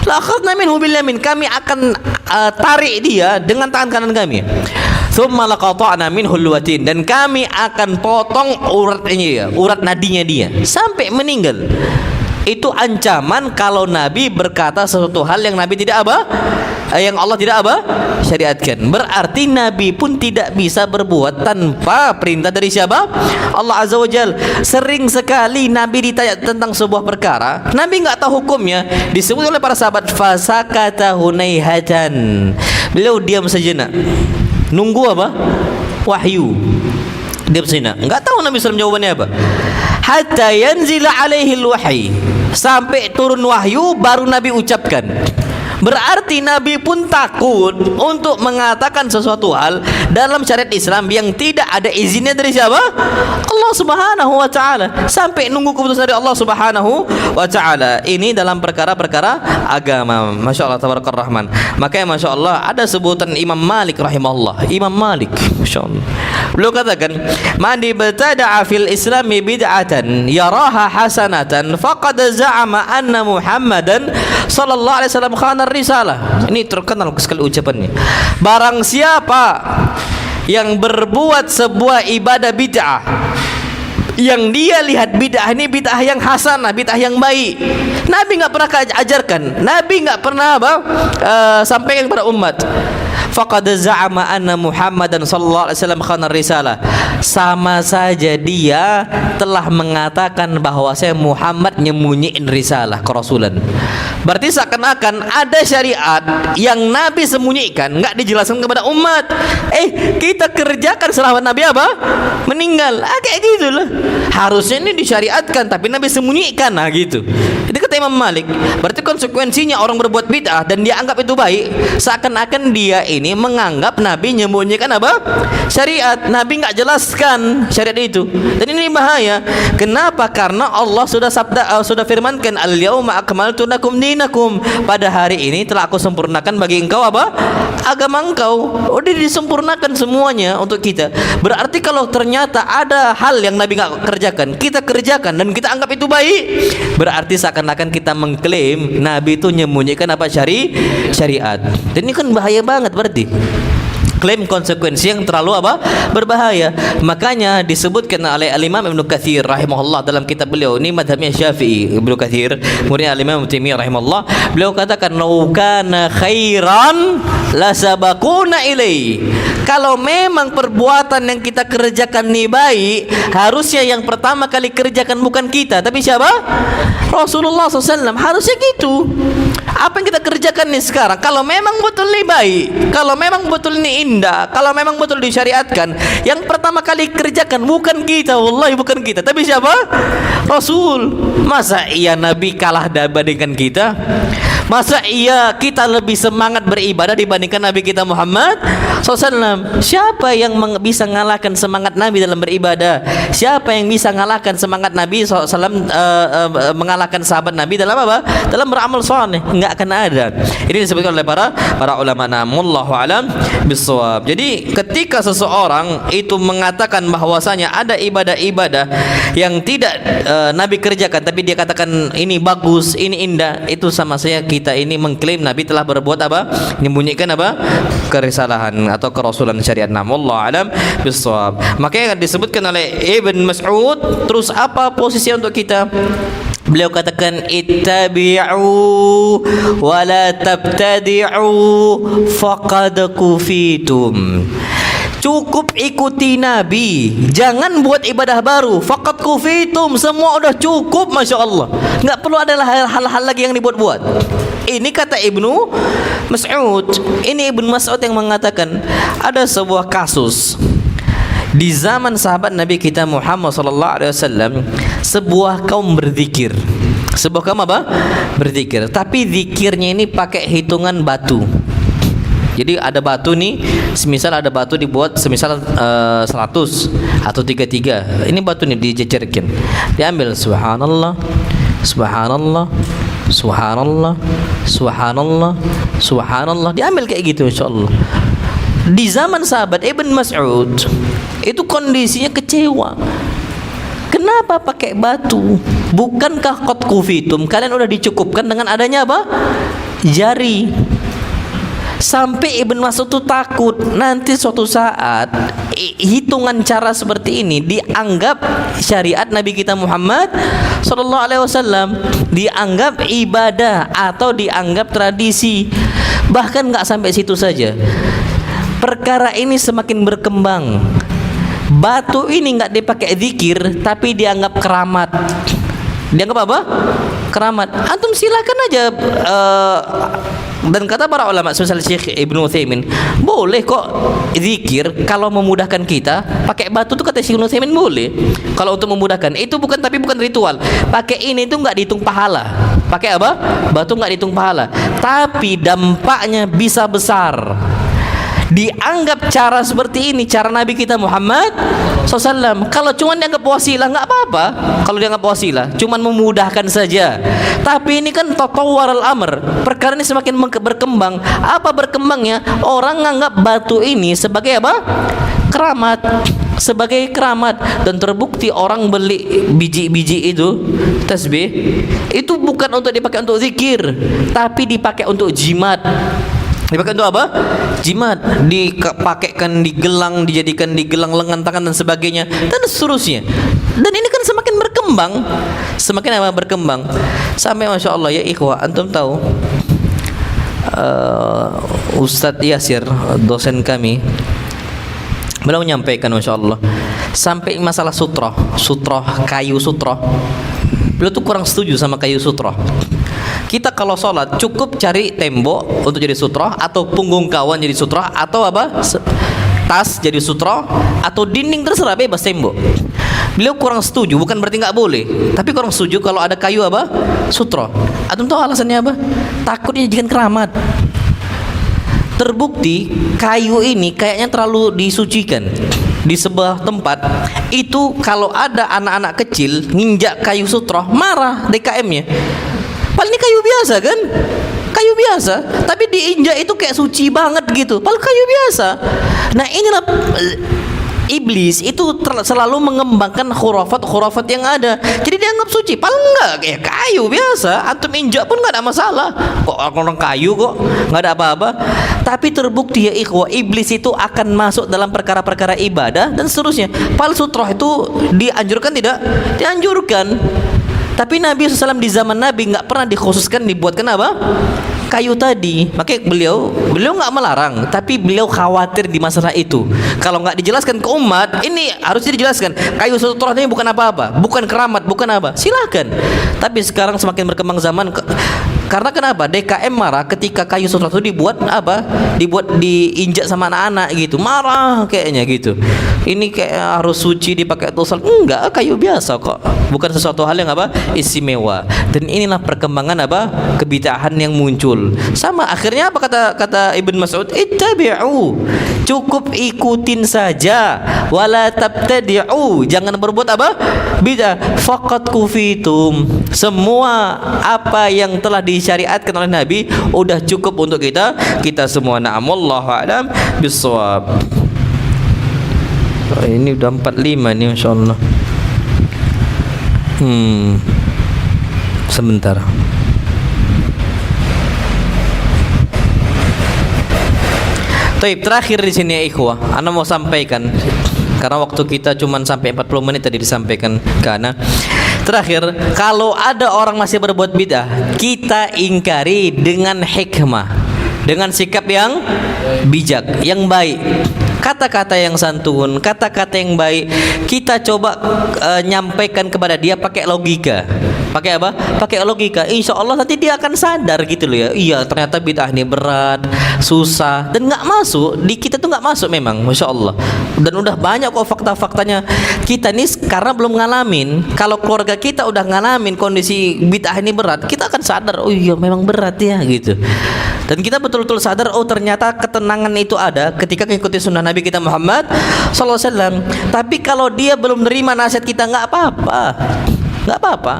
la akhadna minhu bil yamin, kami akan tarik dia dengan tangan kanan kami. Tsumma laqata'na minhul watin, dan kami akan potong urat nadinya dia sampai meninggal. Itu ancaman kalau Nabi berkata sesuatu hal yang Nabi tidak yang Allah tidak syariatkan. Berarti Nabi pun tidak bisa berbuat tanpa perintah dari siapa? Allah Azza wa Jal. Sering sekali Nabi ditanya tentang sebuah perkara, Nabi nggak tahu hukumnya, disebut oleh para sahabat fasakata hunaihatan. Beliau diam sejenak, nunggu wahyu. Dia bersina, enggak tahu Nabi SAW jawabannya apa. Hatta yanzila alaihi wahyi, sampai turun wahyu baru Nabi ucapkan. Berarti Nabi pun takut untuk mengatakan sesuatu hal dalam syariat Islam yang tidak ada izinnya dari siapa? Allah Subhanahu wa taala. Sampai nunggu keputusan dari Allah Subhanahu wa taala. Ini dalam perkara-perkara agama. Masya Allah tabarakallah rahman. Makanya Masya Allah ada sebutan Imam Malik rahimahullah. Imam Malik, Masya Allah, beliau katakan, man ibtada'a fil islami bid'atan yaraha hasanatan faqad za'ama anna Muhammadan sallallahu alaihi wasallam khana risalah. Ini terkenal sekali ucapannya. Barang siapa yang berbuat sebuah ibadah bid'ah yang dia lihat bid'ah ini bid'ah yang hasanah, bid'ah yang baik, Nabi nggak pernah ajarkan, Nabi nggak pernah sampaikan kepada umat, faqad za'ama anna Muhammadan sallallahu alaihi wasallam khana risalah, sama saja dia telah mengatakan bahwa saya Muhammad nyembunyiin risalah kerasulan. Berarti seakan-akan ada syariat yang Nabi sembunyikan, nggak dijelaskan kepada umat. Kita kerjakan setelah Nabi apa? Meninggal. Kayak gitulah. Harusnya ini disyariatkan, tapi Nabi sembunyikan. Nah gitu. Itu kata Imam Malik. Berarti konsekuensinya orang berbuat bid'ah dan dia anggap itu baik, seakan-akan dia ini menganggap Nabi menyembunyikan apa? Syariat. Nabi nggak jelaskan syariat itu. Dan ini bahaya. Kenapa? Karena Allah sudah sudah firmankan, al-yauma akmaltu lakum dinakum, pada hari ini telah aku sempurnakan bagi engkau apa? Agama engkau. Udah disempurnakan semuanya untuk kita. Berarti kalau ternyata ada hal yang Nabi nggak kerjakan, kita kerjakan dan kita anggap itu baik, berarti seakan-akan kita mengklaim Nabi itu menyembunyikan apa? Syariat. Dan ini kan bahaya banget berarti. Klaim konsekuensi yang terlalu apa? Berbahaya. Makanya disebutkan oleh Al-Imam Ibnu Katsir rahimahullah dalam kitab beliau, ini madhabnya Syafi'i, Ibnu Katsir, murid Al-Imam Taimiyah rahimahullah, beliau katakan, "Lau kana khairan la sabaquna ilai." Kalau memang perbuatan yang kita kerjakan ini baik, harusnya yang pertama kali kerjakan bukan kita, tapi siapa? Rasulullah SAW. Harusnya gitu. Apa yang kita kerjakan nih sekarang, kalau memang betul ini baik, kalau memang betul ini indah, kalau memang betul disyariatkan, yang pertama kali kerjakan bukan kita, wallahi bukan kita, tapi siapa? Rasul. Masa iya Nabi kalah dibandingkan kita? Masa iya kita lebih semangat beribadah dibandingkan Nabi kita Muhammad SAW? Siapa yang bisa mengalahkan semangat Nabi dalam beribadah? Siapa yang bisa mengalahkan semangat Nabi SAW mengalahkan sahabat Nabi dalam apa? Dalam beramal saleh? Enggak akan ada. Ini disebutkan oleh para ulama. Wallahu alam bissawab. Jadi ketika seseorang itu mengatakan bahwasanya ada ibadah-ibadah yang tidak Nabi kerjakan, tapi dia katakan ini bagus, ini indah, itu sama saya kita ini mengklaim Nabi telah berbuat apa? Menyembunyikan apa? Kerisalahan atau kerasulan syariat. Wallahu alam bissawab. Makanya disebutkan oleh Ibn Mas'ud, terus apa posisi untuk kita? Beliau katakan, ittabi'u wa la tabtadi'u faqad kufitum. Cukup ikuti Nabi, jangan buat ibadah baru. Faqad kufitum, semua udah cukup, Masya Allah. Nggak perlu ada hal-hal lagi yang dibuat-buat. Ini kata Ibnu Mas'ud. Ini Ibnu Mas'ud yang mengatakan ada sebuah kasus di zaman sahabat Nabi kita Muhammad sallallahu alaihi wasallam, sebuah kaum berzikir. Sebuah kaum apa? Berzikir. Tapi zikirnya ini pakai hitungan batu. Jadi ada batu nih, semisal ada batu dibuat semisal 100 atau 33. Ini batu nih dijejerkan. Diambil subhanallah, subhanallah, subhanallah, subhanallah, subhanallah. Diambil kayak gitu insyaallah. Di zaman sahabat Ibn Mas'ud itu kondisinya kecewa. Kenapa pakai batu? Bukankah qad kufitum? Kalian udah dicukupkan dengan adanya apa? Jari. Sampai Ibn Mas'ud itu takut nanti suatu saat hitungan cara seperti ini dianggap syariat Nabi kita Muhammad sallallahu alaihi wasallam, dianggap ibadah atau dianggap tradisi. Bahkan nggak sampai situ saja. Perkara ini semakin berkembang. Batu ini nggak dipakai zikir, tapi dianggap keramat. Dianggap apa? Keramat. Antum silakan aja. Dan kata para ulama, semisal Syekh Ibnu Utsaimin, boleh kok zikir kalau memudahkan kita. Pakai batu tuh kata Syekh Ibnu Utsaimin boleh. Kalau untuk memudahkan, itu bukan, tapi bukan ritual. Pakai ini tuh nggak dihitung pahala. Pakai apa? Batu nggak dihitung pahala, tapi dampaknya bisa besar. Dianggap cara seperti ini cara Nabi kita Muhammad SAW. Kalau cuma dianggap wasilah nggak apa-apa. Kalau dianggap wasilah cuma memudahkan saja. Tapi ini kan tatawwar al-amr, perkara ini semakin berkembang. Apa berkembangnya? Orang nganggap batu ini sebagai apa? Keramat, sebagai keramat. Dan terbukti orang beli biji-biji itu tasbih itu bukan untuk dipakai untuk zikir, tapi dipakai untuk jimat. Dipakai untuk apa? Jimat. Dipakaikan di gelang, dijadikan di gelang lengan tangan dan sebagainya dan seterusnya. Dan ini kan semakin berkembang, semakin apa berkembang sampai masya Allah ya ikhwah, antum tahu Ustadz Yasir, dosen kami, beliau menyampaikan masya Allah sampai masalah sutroh kayu sutroh. Beliau tuh kurang setuju sama kayu sutroh. Kita kalau sholat cukup cari tembok untuk jadi sutroh, atau punggung kawan jadi sutroh, atau apa tas jadi sutroh, atau dinding, terserah, bebas tembok. Beliau kurang setuju, bukan berarti nggak boleh, tapi kurang setuju kalau ada kayu apa sutroh. Antum tahu alasannya apa? Takutnya jadikan keramat. Terbukti kayu ini kayaknya terlalu disucikan di sebuah tempat. Itu kalau ada anak-anak kecil nginjak kayu sutroh, marah DKM-nya. Padahal ini kayu biasa kan? Kayu biasa, tapi diinjak itu kayak suci banget gitu. Padahal kayu biasa. Nah inilah iblis itu selalu mengembangkan khurafat yang ada. Jadi dianggap suci, padahal enggak, kayak kayu biasa. Antum injak pun nggak ada masalah. Kok orang kayu kok nggak ada apa-apa. Tapi terbukti ya ikhwah, iblis itu akan masuk dalam perkara-perkara ibadah dan seterusnya. Padahal sutroh itu dianjurkan tidak? Dianjurkan. Tapi Nabi SAW di zaman Nabi nggak pernah dikhususkan dibuatkan apa? Kayu tadi. Makanya beliau nggak melarang, tapi beliau khawatir di masalah itu. Kalau nggak dijelaskan ke umat, ini harusnya dijelaskan. Kayu sutroh ini bukan apa-apa, bukan keramat, bukan apa. Silakan. Tapi sekarang semakin berkembang zaman, karena kenapa? DKM marah ketika kayu sutroh itu dibuat apa? Diinjak sama anak-anak gitu. Marah kayaknya gitu. Ini kayak harus suci dipakai tosal. Enggak, kayu biasa kok. Bukan sesuatu hal yang apa? Istimewa. Dan inilah perkembangan apa? Kebid'ahan yang muncul. Sama akhirnya apa kata Ibn Mas'ud? Ittabi'u. Cukup ikutin saja. Wala tabtadi'u. Jangan berbuat apa? Bid'ah. Faqad kufitum. Semua apa yang telah disyariatkan oleh Nabi udah cukup untuk kita semua. Na'amallahu a'lam bissawab. Ini udah 45 nih insyaallah. Sebentar. Taib, terakhir di sini ya ikhwah, ana mau sampaikan karena waktu kita cuma sampai 40 menit tadi disampaikan karena terakhir, kalau ada orang masih berbuat bid'ah, kita ingkari dengan hikmah, dengan sikap yang bijak, yang baik. Kata-kata yang santun, kata-kata yang baik, kita coba nyampaikan kepada dia pakai logika. Pakai apa? Pakai logika. Insya Allah nanti dia akan sadar gitu loh ya. Iya, ternyata bid'ah ini berat, susah, dan nggak masuk. Di kita tuh nggak masuk memang, masya Allah. Dan udah banyak kok fakta-faktanya. Kita nih karena belum ngalamin. Kalau keluarga kita udah ngalamin kondisi bid'ah ini berat, kita akan sadar. Oh iya, memang berat ya gitu. Dan kita betul-betul sadar, oh ternyata ketenangan itu ada ketika mengikuti sunnah Nabi kita Muhammad SAW. Tapi kalau dia belum menerima nasihat kita, nggak apa-apa. Nggak apa-apa.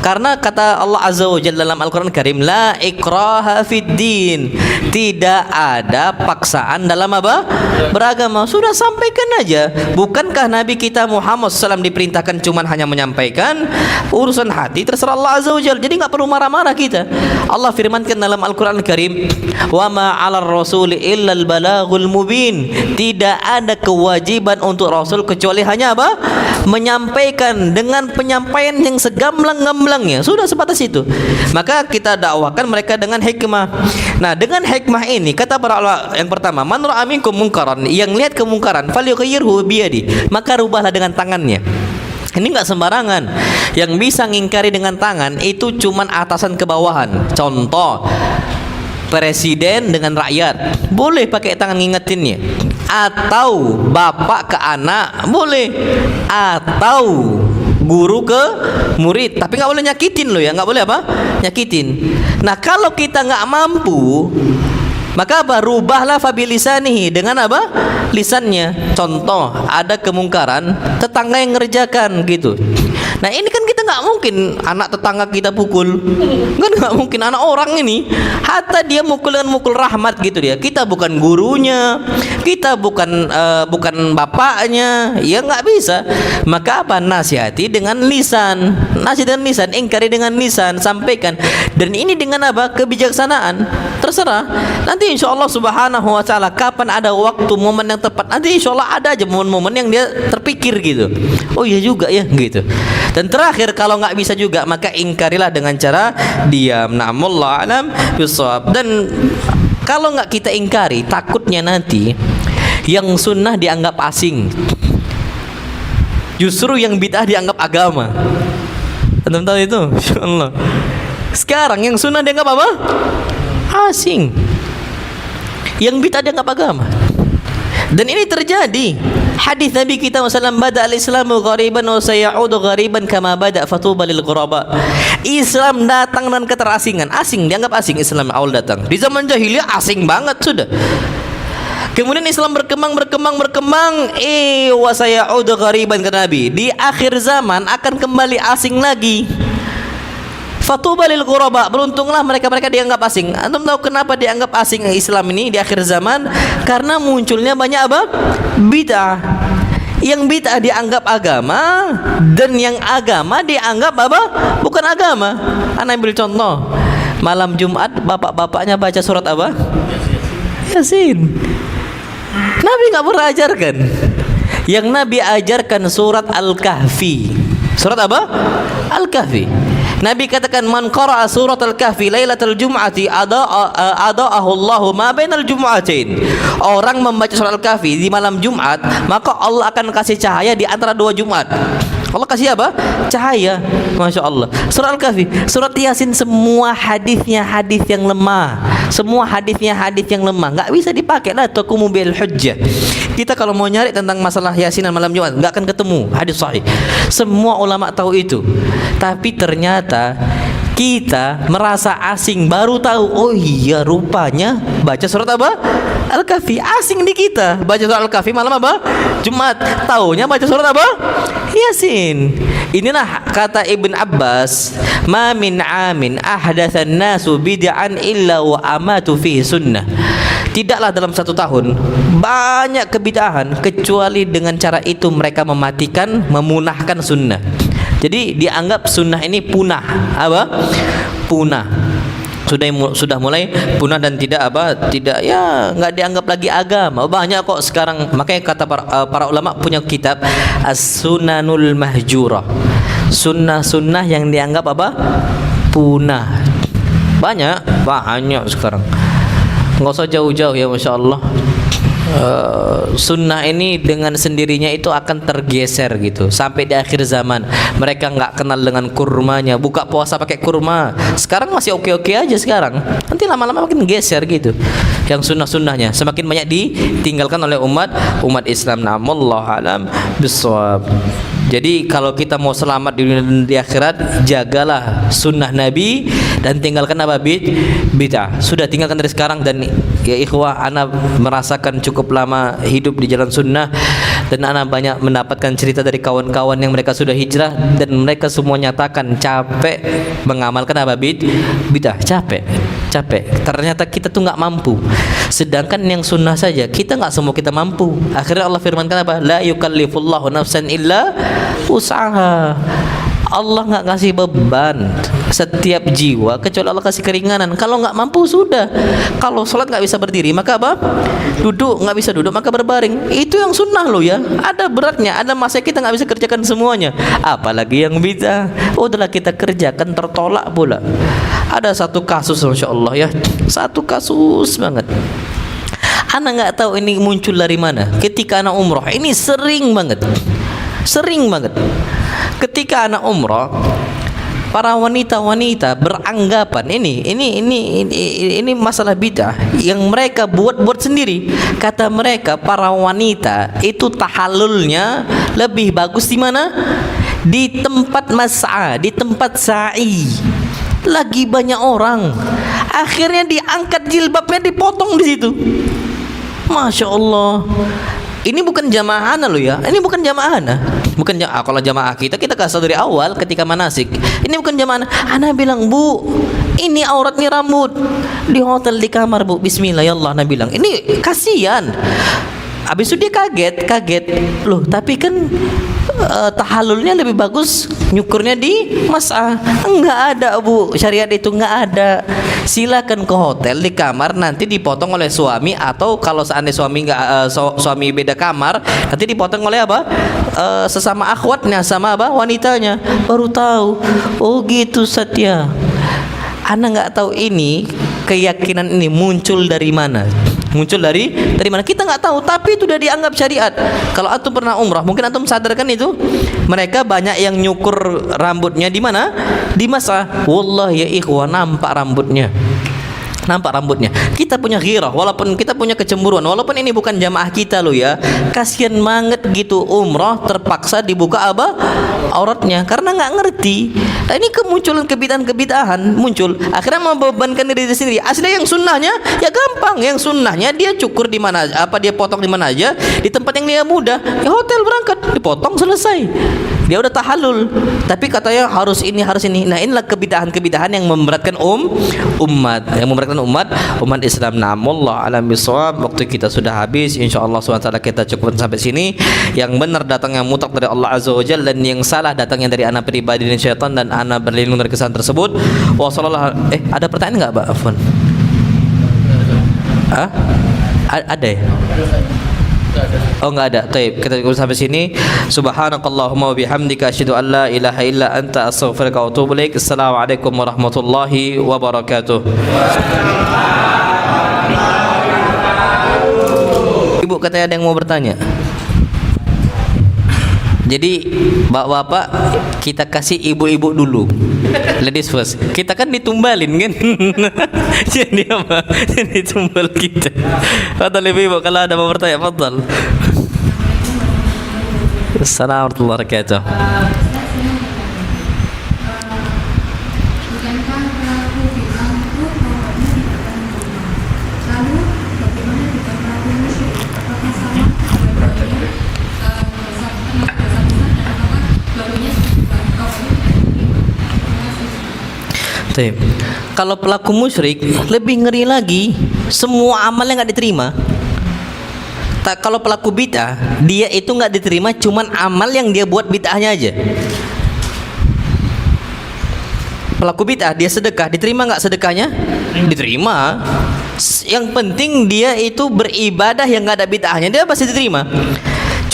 Karena kata Allah Azza wa Jalla dalam Al-Quran Karim, la ikraha fid din. Tidak ada paksaan dalam apa? Beragama. Sudah sampaikan aja. Bukankah Nabi kita Muhammad SAW diperintahkan cuman hanya menyampaikan? Urusan hati terserah Allah Azza wa Jalla. Jadi nggak perlu marah-marah kita. Allah firmankan dalam Al-Quran Karim, wa ma 'alar rasuli illal balaghul mubin. Tidak ada kewajiban untuk Rasul kecuali hanya apa? Menyampaikan dengan penyampaian yang segamblang-gamblangnya. Sudah sebatas itu. Maka kita dakwakan mereka dengan hikmah. Nah, dengan hikmah ini kata para ulama yang pertama, man ra'a minkum munkaran, yang lihat kemungkaran falyughayyirhu biyadi, maka rubahlah dengan tangannya. Ini nggak sembarangan. Yang bisa ngingkari dengan tangan itu cuman atasan ke bawahan. Contoh, presiden dengan rakyat boleh pakai tangan ngingetinnya, atau bapak ke anak boleh, atau guru ke murid, tapi nggak boleh nyakitin loh ya, nggak boleh apa? Nyakitin. Nah kalau kita nggak mampu, maka apa? Rubahlah fabilisanihi, dengan apa? Lisannya. Contoh, ada kemungkaran, tetangga yang ngerjakan gitu. Nah ini kan kita nggak mungkin anak tetangga kita pukul, kan nggak mungkin anak orang ini. Hatta dia mukul dengan mukul rahmat gitu dia. Kita bukan gurunya, kita bukan bapaknya, ya nggak bisa. Maka apa? Nasihati dengan lisan, nasihati dengan lisan, ingkari dengan lisan, sampaikan. Dan ini dengan apa? Kebijaksanaan. Terserah. Nanti insya Allah subhanahu wa ta'ala kapan ada waktu momen yang tepat, nanti insya Allah ada aja momen-momen yang dia terpikir gitu. Oh iya juga ya gitu. Dan terakhir kalau nggak bisa juga, maka ingkarilah dengan cara diam. Na'amullah alam bisawab. Dan kalau nggak kita ingkari, takutnya nanti yang sunnah dianggap asing, justru yang bid'ah dianggap agama. Anda tahu itu? Insyaallah. Sekarang yang sunnah dianggap apa? Asing. Yang bid'ah dianggap agama. Dan ini terjadi. Hadis Nabi kita SAW, bada al-islamu ghariban wa sayaudu ghariban kama bada fatuba lil ghuraba. Islam datang dengan keterasingan, asing, dianggap asing. Islam awal datang di zaman jahiliyah asing banget sudah. Kemudian Islam berkembang wa sayaudu ghariban kata Nabi. Di akhir zaman akan kembali asing lagi. Fatuba lil ghuraba, beruntunglah mereka-mereka dianggap asing. Antum tahu kenapa dianggap asing Islam ini di akhir zaman? Karena munculnya banyak apa? Bid'ah. Yang bid'ah dianggap agama, dan yang agama dianggap apa? Bukan agama. Ana ambil contoh. Malam Jumat bapak-bapaknya baca surat apa? Yasin. Nabi nggak pernah ajarkan. Yang Nabi ajarkan surat Al-Kahfi. Surat apa? Al-Kahfi. Nabi katakan, man qara'a surat Al-Kahfi lailatul jum'ati ada'ahu Allahu ma bainal jum'atain. Orang membaca surat Al-Kahfi di malam Jumat, maka Allah akan kasih cahaya di antara dua Jumat. Allah kasih apa? Cahaya. Masya Allah. Surat Al-Kahfi, surat Yasin, semua hadisnya hadis yang lemah. Semua hadisnya hadis yang lemah, nggak bisa dipakai lah taqumu bil hujjah. Kita kalau mau nyari tentang masalah Yasin dan malam Jumat, nggak akan ketemu hadis sahih. Semua ulama tahu itu. Tapi ternyata kita merasa asing, baru tahu, oh iya rupanya baca surat apa? Al-Kahfi. Asing di kita baca surat Al-Kahfi malam apa? Jumat. Taunya baca surat apa? Yasin. Inilah kata Ibn Abbas, ma min amin ahdatsan nasu bid'an illa wa amatu fihi sunnah. Tidaklah dalam satu tahun banyak kebid'ahan kecuali dengan cara itu mereka mematikan, memunahkan sunnah. Jadi dianggap sunnah ini punah. Apa? Punah. Sudah mulai punah dan tidak apa? Tidak, ya nggak dianggap lagi agama. Banyak kok sekarang. Makanya kata para ulama punya kitab As-Sunanul Mahjurah. Sunnah-sunnah yang dianggap apa? Punah. Banyak sekarang. Nggak usah jauh-jauh ya, masya Allah. Sunnah ini dengan sendirinya itu akan tergeser gitu sampai di akhir zaman. Mereka nggak kenal dengan kurmanya, buka puasa pakai kurma. Sekarang masih oke-oke aja sekarang. Nanti lama-lama makin geser gitu. Yang sunnah-sunnahnya semakin banyak ditinggalkan oleh umat Islam. Wallahu alam bissawab. Jadi kalau kita mau selamat di dunia dan di akhirat, jagalah sunnah Nabi dan tinggalkan apa? Bid'ah. Sudah tinggalkan dari sekarang. Dan ya ikhwah, ana merasakan cukup lama hidup di jalan sunnah, dan ana banyak mendapatkan cerita dari kawan-kawan yang mereka sudah hijrah, dan mereka semua nyatakan capek mengamalkan apa? Bid'ah. Capek. Ternyata kita tuh nggak mampu. Sedangkan yang sunnah saja kita nggak semua kita mampu. Akhirnya Allah firmankan apa? La yukallifullahu nafsan illa usaha. Allah nggak kasih beban setiap jiwa kecuali Allah kasih keringanan. Kalau nggak mampu sudah. Kalau sholat nggak bisa berdiri, maka apa? Duduk. Nggak bisa duduk, maka berbaring. Itu yang sunnah loh ya. Ada beratnya, ada masa kita nggak bisa kerjakan semuanya. Apalagi yang bid'ah. Udahlah kita kerjakan, tertolak pula. Ada satu kasus, masya Allah ya. Satu kasus banget. Ana nggak tahu ini muncul dari mana. Ketika ana umroh, ini sering banget. Ketika anak umroh, para wanita-wanita beranggapan ini masalah bid'ah yang mereka buat sendiri. Kata mereka, para wanita itu tahallulnya lebih bagus di mana? di tempat mas'a, di tempat sa'i, lagi banyak orang, akhirnya diangkat jilbabnya, dipotong di situ. Masya Allah. Ini bukan jamaah ana loh ya. Ini bukan jamaah ana. Bukan kalau jamaah kita kasih dari awal ketika manasik. Ini bukan jamaah ana. Ana bilang, "Bu, ini auratnya rambut. Di hotel di kamar, Bu. Bismillah ya Allah." Ana bilang, "Ini kasihan." Habis itu dia kaget. Loh, tapi kan tahallulnya lebih bagus nyukurnya di mas'ah. Enggak ada, Bu. Syariat itu enggak ada. Silakan ke hotel di kamar, nanti dipotong oleh suami, atau kalau seandainya suami enggak suami beda kamar, nanti dipotong oleh apa? Sesama akhwatnya, sama apa? Wanitanya. Baru tahu. Oh gitu, Satya. Ana enggak tahu ini keyakinan ini muncul dari mana. Muncul dari mana kita nggak tahu, tapi itu sudah dianggap syariat. Kalau antum pernah umrah, mungkin antum sadarkan itu mereka banyak yang nyukur rambutnya di mana? Di mas'ah. Wallahi ya ikhwan, nampak rambutnya. Kita punya ghirah, walaupun kita punya kecemburuan, walaupun ini bukan jamaah kita loh ya. Kasihan banget gitu umrah terpaksa dibuka apa? Auratnya, karena nggak ngerti. Nah, ini kemunculan kebid'ahan muncul, akhirnya membebankan diri sendiri. Aslinya yang sunnahnya ya gampang, yang sunnahnya dia cukur di mana, dia potong di mana aja, di tempat yang dia mudah. Ya hotel berangkat, dipotong selesai. Dia udah tahallul, tapi katanya harus ini. Nah, inilah kebid'ahan yang memberatkan umat Islam. Namullah alam bisawab. Waktu kita sudah habis. Insyaallah SWT kita cukup sampai sini. Yang benar datangnya mutlak dari Allah Azza wa Jalla, dan yang salah datangnya dari anak pribadi dan syaitan, dan anak berlindung dari kesalahan tersebut. Ada pertanyaan enggak, Pak Afwan? Ada ya? Oh, enggak ada. Baik, kita cukup sampai sini. Subhanakallahumma wa bihamdika asyhadu an la ilaha illa anta astaghfiruka wa atubu ilaik. Assalamualaikum warahmatullahi wabarakatuh. Ibu katanya ada yang mau bertanya. Jadi bapak-bapak kita kasih ibu-ibu dulu, ladies first. Kita kan ditumbalin kan. Jadi apa? Jadi tumbal kita. Fadhal ibu, kalau ada mau bertanya, fadhal. Assalamualaikum warahmatullahi wabarakatuh. Kalau pelaku musyrik lebih ngeri lagi, semua amalnya nggak diterima. Kalau pelaku bid'ah, dia itu nggak diterima, cuman amal yang dia buat bid'ahnya aja. Pelaku bid'ah dia sedekah, diterima nggak sedekahnya? Diterima. Yang penting dia itu beribadah yang nggak ada bid'ahnya, dia pasti diterima.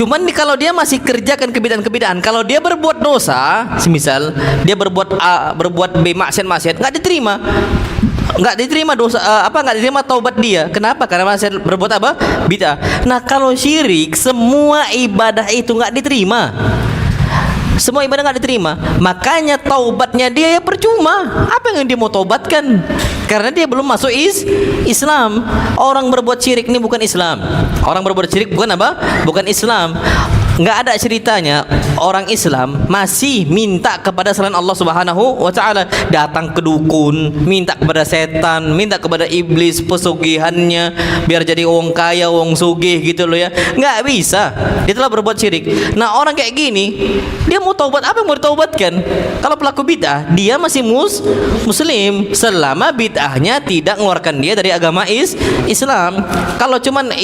Cuman kalau dia masih kerjakan kebid'ahan, kalau dia berbuat dosa, semisal dia berbuat B, maksiat, nggak diterima dosa, nggak diterima taubat dia. Kenapa? Karena masih berbuat apa? Bid'ah. Nah, kalau syirik, semua ibadah itu nggak diterima. Semua ibadah nggak diterima, makanya taubatnya dia ya percuma. Apa yang dia mau taubatkan? Karena dia belum masuk Islam. Orang berbuat syirik ini bukan Islam. Orang berbuat syirik bukan apa? Bukan Islam. Nggak ada ceritanya orang Islam masih minta kepada selain Allah Subhanahu wa Ta'ala, datang ke dukun, minta kepada setan, minta kepada iblis pesugihannya biar jadi wong kaya, wong sugih gitu loh ya. Nggak bisa, dia telah berbuat syirik. Nah, orang kayak gini dia mau taubat, apa yang mau ditaubatkan? Kalau pelaku bid'ah dia masih muslim selama bid'ahnya tidak mengeluarkan dia dari agama Islam. Kalau cuman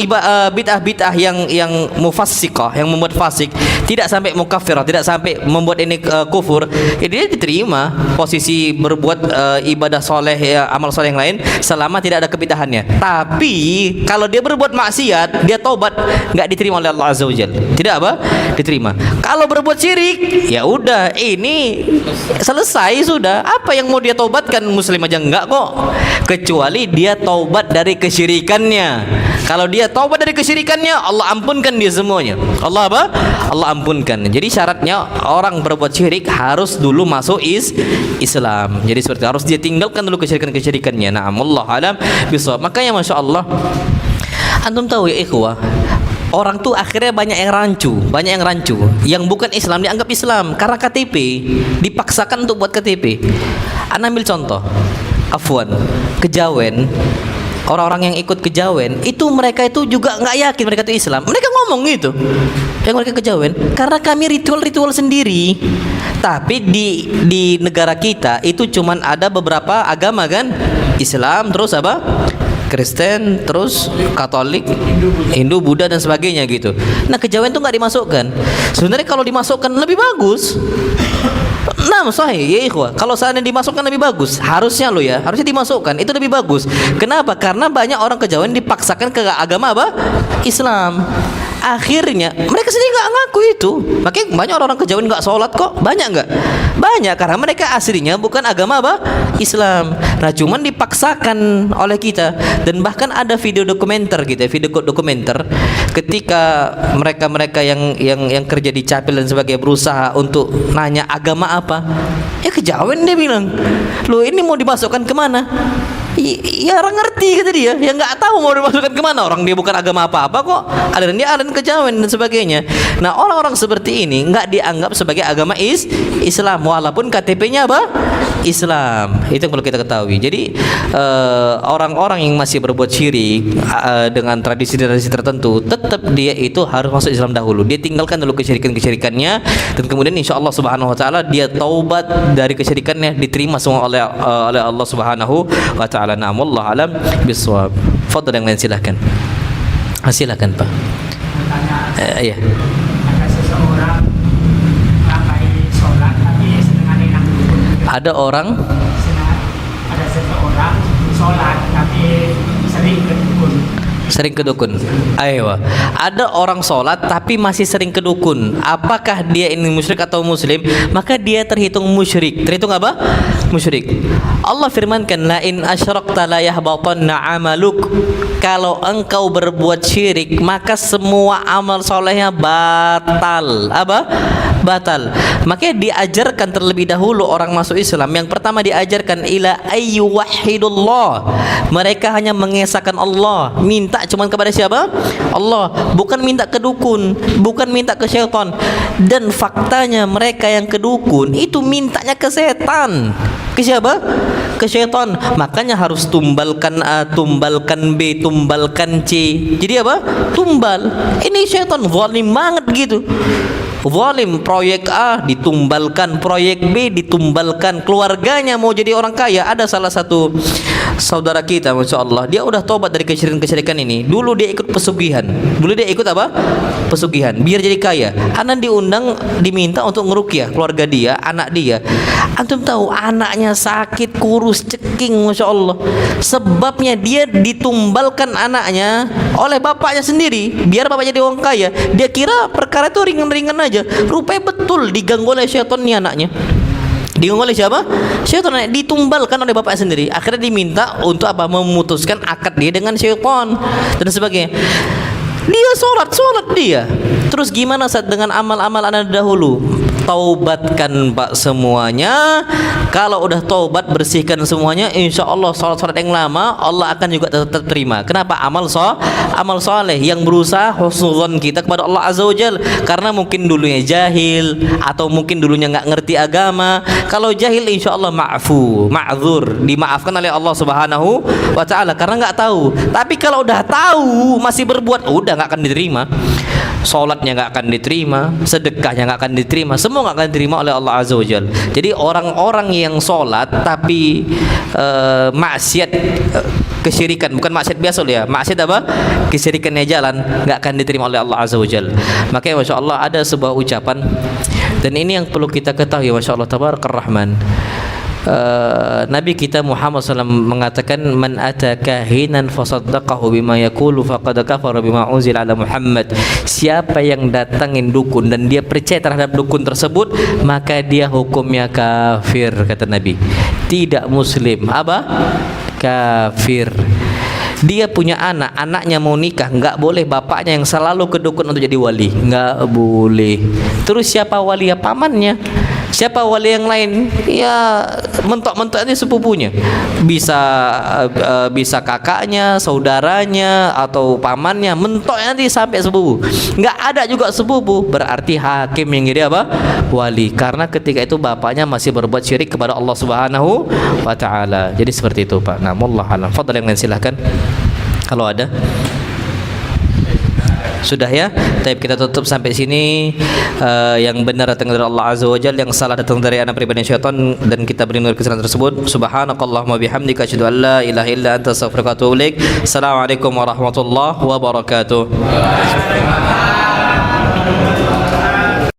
bid'ah yang mufassiqah, yang membuat fasik, tidak sampai mukaffirah, tidak sampai membuat ini kufur, ya dia diterima posisi berbuat ibadah soleh, ya, amal soleh yang lain selama tidak ada kebid'ahannya. Tapi kalau dia berbuat maksiat, dia taubat, nggak diterima oleh Allah Azza wa Jalla. Tidak apa? Diterima. Kalau berbuat syirik, ya udah, ini selesai sudah. Apa yang mau dia taubatkan? Muslim aja enggak kok, kecuali dia taubat dari kesyirikannya. Kalau dia taubat dari kesyirikannya, Allah ampunkan dia semuanya. Allah apa? Allah ampunkan. Jadi syaratnya orang berbuat syirik harus dulu masuk Islam. Jadi seperti harus dia tinggalkan dulu kesyirikannya. Na'am, Allah alam bisawab. Makanya Masya Allah, antum tahu ya ikhwah, orang tuh akhirnya banyak yang rancu, yang bukan Islam dianggap Islam karena KTP, dipaksakan untuk buat KTP. Ana ambil contoh, afwan, kejawen, orang-orang yang ikut kejawen itu mereka itu juga nggak yakin mereka itu Islam. Mereka ngomong gitu, yang mereka kejawen karena kami ritual-ritual sendiri. Tapi di negara kita itu cuman ada beberapa agama kan, Islam, terus apa? Kristen, terus Katolik, Hindu, Buddha dan sebagainya gitu. Nah, kejawen itu nggak dimasukkan. Sebenarnya kalau dimasukkan lebih bagus. Nah, sahih ya ikhwah. Kalau seandainya dimasukkan lebih bagus, harusnya lo ya, harusnya dimasukkan. Itu lebih bagus. Kenapa? Karena banyak orang kejawen dipaksakan ke agama apa? Islam. Akhirnya mereka sendiri nggak ngaku itu. Makanya banyak orang kejawen nggak sholat kok. Banyak nggak? Banyak karena mereka aslinya bukan agama apa? Islam. Nah, cuman dipaksakan oleh kita. Dan bahkan ada video dokumenter gitu ya, video dokumenter ketika mereka yang kerja di Capil dan sebagainya berusaha untuk nanya agama apa, ya kejawen dia bilang, loh ini mau dimasukkan kemana? Ya orang ngerti kata dia, ya nggak tahu mau dimasukkan kemana, orang dia bukan agama apa-apa kok, aliran dia aliran kejawen dan sebagainya. Nah, orang-orang seperti ini nggak dianggap sebagai agama Islam walaupun KTP-nya apa? Islam. Itu yang perlu kita ketahui. Jadi orang-orang yang masih berbuat syirik dengan tradisi-tradisi tertentu, tetap dia itu harus masuk Islam dahulu. Dia tinggalkan dulu kesyirikan-kesyirikannya, dan kemudian insya Allah Subhanahu Wa Taala dia taubat dari kesyirikannya, diterima semua oleh Allah Subhanahu Wa Taala. Na'am, wallahu alam bisawab. Fadhil, yang lain silahkan. Silakan Pak. Iya. Ada seseorang pakai sholat tapi setengah dengan dukun. Ada seseorang sholat tapi sering ke dukun. Sering ke dukun. Ayo. Ada orang sholat tapi masih sering ke dukun. Apakah dia ini musyrik atau muslim? Maka dia terhitung musyrik. Terhitung apa? Musyrik. Allah firmankan, la in asyrakta la yahbatanna amaluk. Kalau engkau berbuat syirik, maka semua amal solehnya batal. Apa? Batal. Makanya diajarkan terlebih dahulu orang masuk Islam. Yang pertama diajarkan ila ayyu wahidullah. Mereka hanya mengesahkan Allah, minta cuman kepada siapa? Allah, bukan minta ke dukun, bukan minta ke syaitan. Dan faktanya mereka yang ke dukun itu mintanya ke setan. Ke siapa? Ke syaitan. Makanya harus tumbalkan A, tumbalkan B, tumbalkan C. Jadi apa? Tumbal. Ini syaitan zalim banget gitu. Zalim, proyek A ditumbalkan, proyek B ditumbalkan, keluarganya mau jadi orang kaya. Ada salah satu saudara kita, Masya Allah, dia udah tobat dari kesyirikan ini. Dulu dia ikut pesugihan. Dulu dia ikut apa? Pesugihan, biar jadi kaya. Anak diundang, diminta untuk ngeruqyah keluarga dia, anak dia. Antum tahu anaknya sakit, kurus, ceking, Masya Allah. Sebabnya dia ditumbalkan anaknya oleh bapaknya sendiri, biar bapaknya jadi orang kaya. Dia kira perkara itu ringan-ringan aja. Rupanya betul diganggu oleh syaitan nih anaknya. Diganggu oleh siapa? Syaitan, ditumbalkan oleh bapaknya sendiri. Akhirnya diminta untuk apa? Memutuskan akad dia dengan syaitan dan sebagainya. Dia sholat dia. Terus gimana saat dengan amal-amal anak dahulu? Taubatkan Pak semuanya. Kalau udah taubat, bersihkan semuanya, insya Allah sholat yang lama Allah akan juga tetap terima. Kenapa? Amal soleh yang berusaha husnuzon kita kepada Allah Azza wa Jal. Karena mungkin dulunya jahil, atau mungkin dulunya nggak ngerti agama. Kalau jahil insya Allah ma'zur, dimaafkan oleh Allah Subhanahu wa Ta'ala karena nggak tahu. Tapi kalau udah tahu masih berbuat, udah nggak akan diterima. Sholatnya nggak akan diterima, sedekahnya nggak akan diterima, semua nggak akan diterima oleh Allah Azza wa Jalla. Jadi orang-orang yang sholat tapi maksiat, kesyirikan, bukan maksiat biasa ya, maksiat apa? Kesyirikannya jalan, nggak akan diterima oleh Allah Azza wa Jalla. Makanya Masya Allah ada sebuah ucapan, dan ini yang perlu kita ketahui, Masya Allah Tabarakar Rahman. Nabi kita Muhammad SAW mengatakan, man ata kahinan fasaddaqahu bima yaqulu faqad kafara bima unzila ala Muhammad. Siapa yang datangin dukun dan dia percaya terhadap dukun tersebut, maka dia hukumnya kafir, kata Nabi. Tidak muslim. Apa? Kafir. Dia punya anak, anaknya mau nikah, nggak boleh bapaknya yang selalu ke dukun untuk jadi wali, nggak boleh. Terus siapa wali? Ya pamannya. Siapa wali yang lain? Ya mentok-mentok ini sepupunya. Bisa kakaknya, saudaranya atau pamannya, mentok nanti sampai sepupu. Enggak ada juga sepupu, berarti hakim yang jadi apa? Wali. Karena ketika itu bapaknya masih berbuat syirik kepada Allah Subhanahu wa taala. Jadi seperti itu, Pak. Nah, wallahu alam. Fadhal yang lain silahkan. Kalau ada. Sudah ya, tapi kita tutup sampai sini. Yang benar datang dari Allah Azza wa Jalla, yang salah datang dari anak pribadi syaitan, dan kita beri kesalahan tersebut. Subhanakallahumma bihamdika asyhadu an la ilaha illa anta astaghfiruka wa atubu ilaik. Assalamualaikum warahmatullahi wabarakatuh.